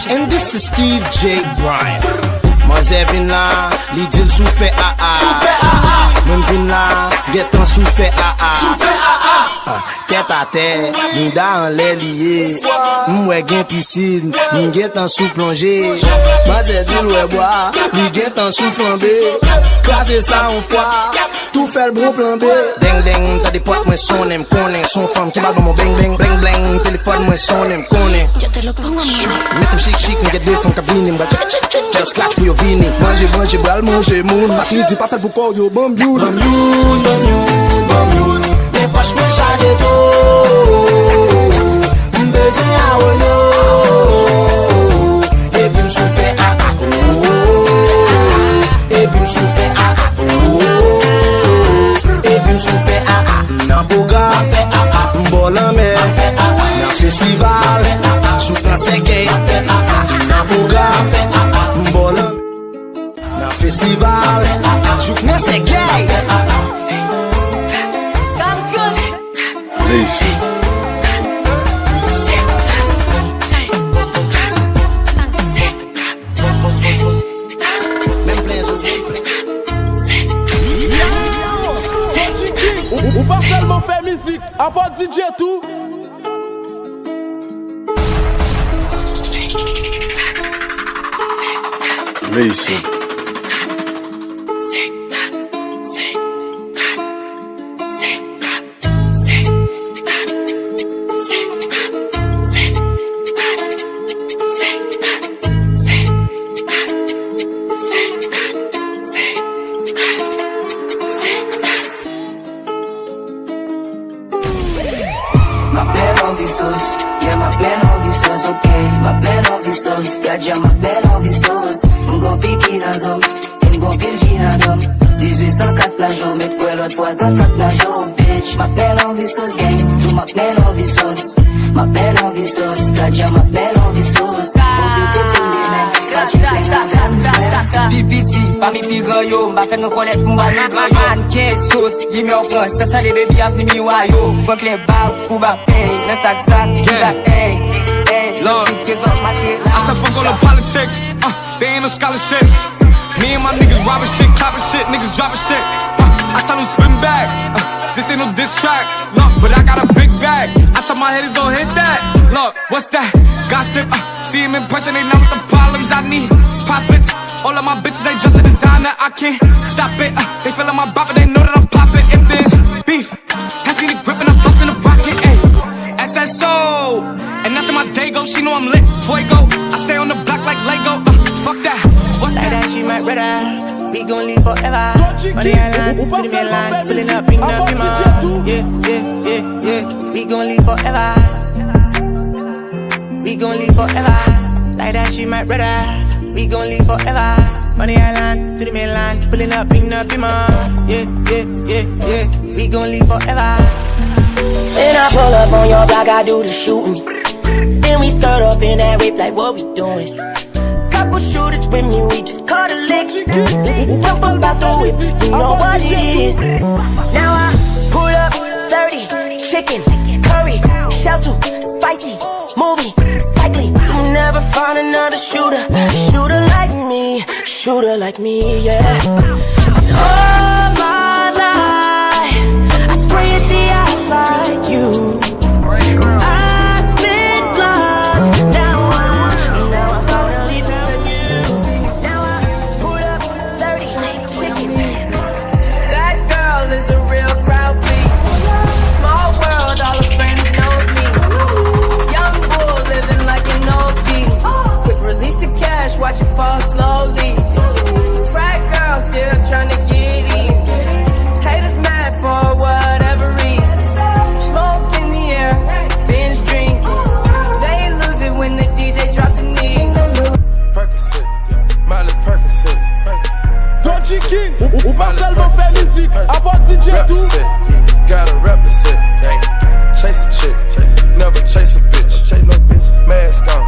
And this is Steve J. Bryan. Moi j'ai vin là, li dit sou fait AA. Même vin là, get en sou fait AA. Get tête à terre, m'da en l'air lié. M'oué gen piscine, m'get en sous plongée. Ma zè dit l'oué bois, m'get en sous flambé. Classer ça en foire, tout fait le bon plan B. Ding ding, t'as des potes, moi son aime connaît. Son femme qui bat dans mon bang bang, bling bling. Téléphone, moi son aime connaît. Yo te lo pongo mami. Mettez chic chic, m'get des fonds cabine, m'ga check check check. Faire scratch pour yo vini. Manger, bral, manger moun. Ma fille dit pas fait pour quoi yo, bam you. Bam you. Mais franchement, chargé zo. M'beze a yo. Et puis m'souffle et puis m'souffle et puis m'souffle nan boga, m'bol en mer, nan festival, chouk nan sekey. Nan boga, m'bol en nan festival, chouk nan sekey. Listen. Ou pas seulement faire musique, à part DJ tout. Listen. Gadja ma belle enviceuse, m'gon piqui nan zom, m'gon pilji nan dom. 1804 la jour, met quoi l'autre fois 104 la jour, bitch. Ma belle enviceuse gang, tout ma belle enviceuse. Ma belle enviceuse, gadja ma belle enviceuse. Faut vite éteindre men, scratch plein la gamme. Pipiti, pa mi pigre yo, m'a fait nous connaître m'ba nègre yo. Mannequin sauce, y me en prend, ça les baby a fini wa yo. Faut que les balles, pour ba pay, le sac, hey. Look, I said fuck all the politics, they ain't no scholarships. Me and my niggas robbing shit, copping shit, niggas dropping shit. I tell them spin back, this ain't no diss track. Look, but I got a big bag, I tell my haters go hit that. Look, what's that? Gossip, see him in person, they know what the problems I need. Profits, all of my bitches, they just a designer, I can't stop it. They feeling my bop, but they know that I'm popping. If there's beef, pass me the grip and I'm busting the rocket, ayy. SSO, and after my day go, she know I'm lit. Fuego, I stay on the block like Lego. Fuck that, what's like that? She my brother, we gon' live forever. Money island, to the mainland, pulling up, bring up your mom. Yeah, we gon' live forever. We gon' live forever. Like that, she my brother, we gon' live forever. Money island, to the mainland, pulling up, bring up your mom. Yeah, we gon' live forever. When I pull up on your block, I do the shooting. Then we skirt up in that whip like what we doing. Couple shooters with me, we just caught a lick. Jump up out the whip, you know what it is. Now I pull up 30, chicken, curry, shell too spicy, movie, likely. You never find another shooter like me, yeah. All my life, I spray at the eyes like you. I spit bloods, now I finally found you. Now I pull up 30 chickens. That girl is a real crowd, please. Small world, all her friends know me. Young bull living like an old piece. Quick release the cash, watch it fall slowly. Frat girl still trying to get in. Haters mad for whatever reason. Smoke in the air, binge drinking. They lose it when the DJ drops the knee. Percocet, Miley Percocet. Dodgy King, ou pas seulement faire musique, avoir DJ tout. Gotta represent, chase a chick, never chase a bitch. Chase no bitch. Mask on,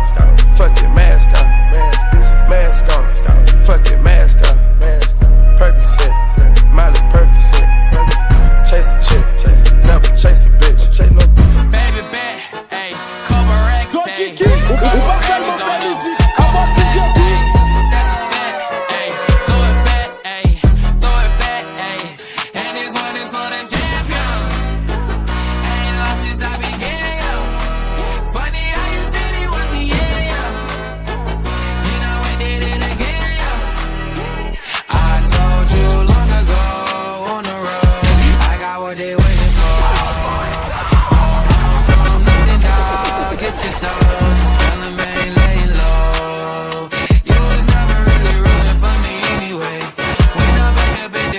fuck it, mask on. Mask on, fuck it, mask on. Percocet, Miley Percocet. Chase a chick, never chase a bitch. Chase no bitch. Baby bet, ayy, Cobra Rex, ayy. Cobra Grammys on you. Cobra Best, ayy. That's a fact, ayy. Throw it back, ayy. Throw it back, ayy. And this one is for the champion. Ain't lost since I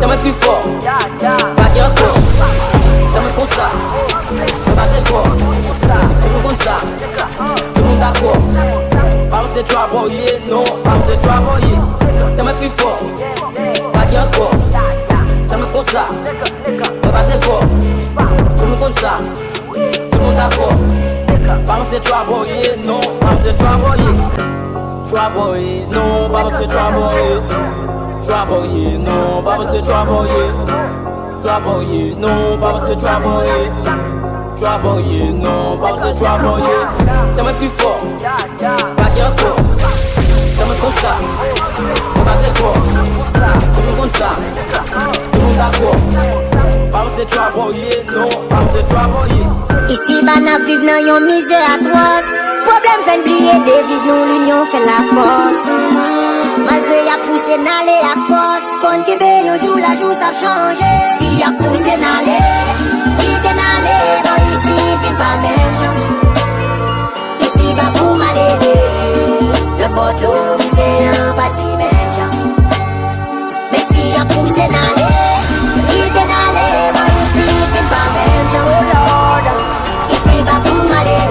C'est moi plus fort, pas bien encore. C'est moi comme ça, c'est pas très fort. Tout le monde comme ça, tout le monde d'accord. Pas c'est travay, non, pas c'est travay. C'est moi plus fort, pas bien encore. C'est moi comme ça, c'est pas très fort. Tout le monde comme ça, tout le monde d'accord. Pas c'est travay, non, pas c'est travay. Travay, non, pas c'est travay. Travailler, non, pas parce que travailler. Travailler, non, pas parce que travailler. Travailler, non, pas parce que travailler. C'est moi plus fort, pas bien encore. C'est moi comme ça, c'est pas très fort. Tout le monde comme ça, tout le monde d'accord. Pas parce que travailler, non, pas parce que travailler. Ici, banap vive dans yon misère atroce. Problème fait plier, devise nous l'union fait la force. Malgré y'a poussé n'aller à force. Fon qui veille un jour, la jour ça change. Si y'a poussé n'aller, il t'en aller. Bon ici, vine pas même gens. Ici, va pour m'aller. Le pot l'eau, c'est un bâti même gens. Mais si y'a poussé n'aller, il t'en aller. Bon ici, vine pas même gens. Oh Lord, ici, va pour m'aller.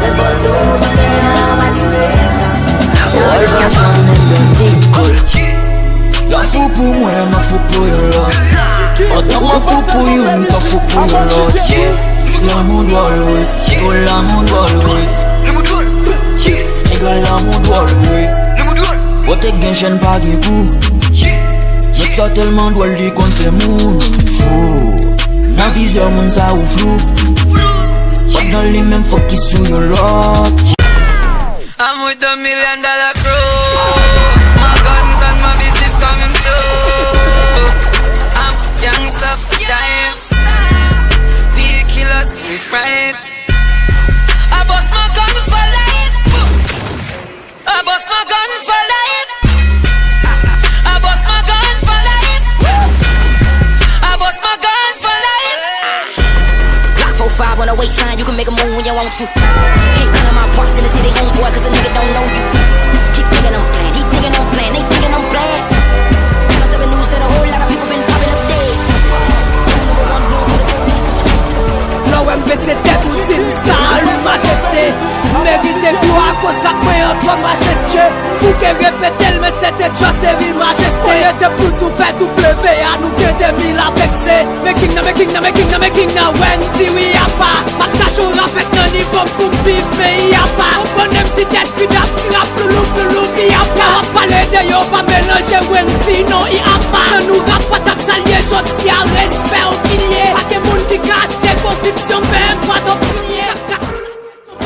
Le pot l'eau, c'est un bâti même gens. La fou pour moi, ma fou pour l'autre. Autant ma fou pour you, ma fou pour l'autre. La monde doit louer, la monde doit louer. Nigga, la monde doit louer. Wote gen chen pa gen kou. Nek sa tellement doit li kon fe moun. Fou, na vizyon moun sa ou flou. Wak nan li men fok ki sou yo lot. I'm with $1 million crew. My guns and my bitches coming through. I'm gangsta for time. We killers do it right. I bust my gun for life. I bust my gun for life. I bust my gun for life. I bust my gun for life. Block 45 on the waistline, you can make a move when you want to. Can't none of my parts in the city on boy, cause a nigga don't know you. Keep thinking I'm playing, he thinking I'm playing, they thinking I'm playing. Cause I've been news that a whole lot of people been popping up dead. Non, MPC tête ou team salut majesté. Mérite gloire à cause la paix entre majesté. Pour qu'elle répète, mais c'était just ville majesté. On était plus sous fait W à nous que des mille avec C. Making na Wendy, oui y'a pas. Marchage au rafet nan niveau pour vivre, mais y'a pas. On bonhomme si tête puis d'ap, tira plou, y'a pas. On parle de yo, va mélanger Wendy, non y'a pas. Ça nous rap pas tap salier, j'en à respect au pilier. Pas que moun qui cache des convictions, même pas d'opinion.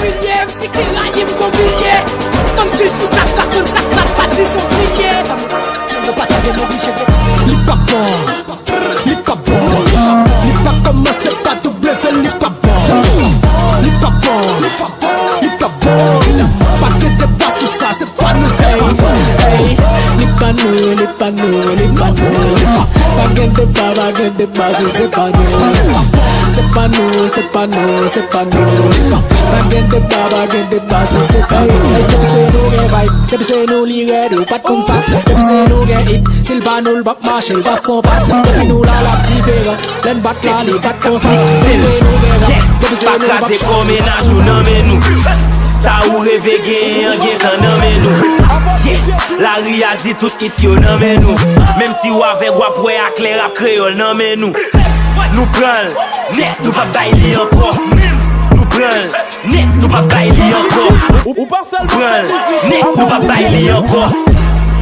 William, si qui raïm qu'on billet. Comme si tout ça, comme ça, pas dit son billet. Je veux pas t'aider m'obliger de... Li pas bon, li pas bon. Li pas commencé par W, li pas bon. Li pas bon, li pas bon. Pas que débat sur ça, c'est pas nous, hey. Li pas nous. Pas gain de pas baguette de base, c'est pas nous. C'est pas nous, c'est pas nous, c'est pas nous. Baguette de base, c'est pas nous. Depuis c'est nous gen vibe, depuis c'est nous li red ou pas comme ça. Depuis c'est nous gen hit, s'il pas nous le bac marche, il va fond pas. Depuis nous là la petite verre, l'en bat là, les bat comme ça. Depuis c'est nous gen rap, depuis c'est nous bac. Pas casser comme ménage ou non mais nous. Ça ou rêver gen non mais nous. La ri a dit tout it yo non mais nous. Même si ou avec wap ouais à clair à créole non mais nous. Nous prenons net, nous pas bailler encore. Nous prenons net, nous pas bailler encore. Nous prenons net, nous pas bailler encore.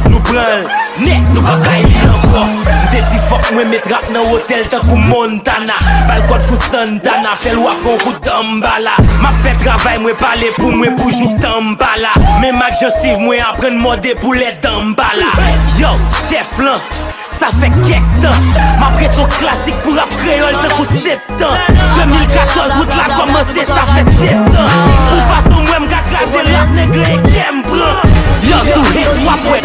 Nous prenons net, nous pas bailler encore. Des petits fuck moi met rap dans hôtel tant que Montana. Balcon pour Santana, fait loi qu'on coup d'embala. M'a fait travail moi parler pour moi pour jouer d'embala. Mais ma gencive moi apprendre modé pour les d'embala. Yo, chef là. Ça fait quelques temps. Ma préto classique pour rap créole tant que 7 ans. 2014 route la commencé ça fait 7 ans. Pour façon moi m'ga craser rap nègre et qu'elle m'prend. Yo sous hit wap ouais.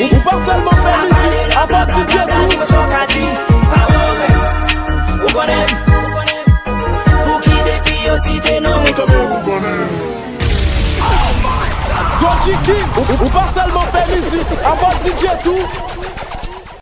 Ou pas seulement faire musique, à partir de tout. Ou connaît, pour qui depuis aussi t'es non. Ou pas seulement faire musique, à partir de tout.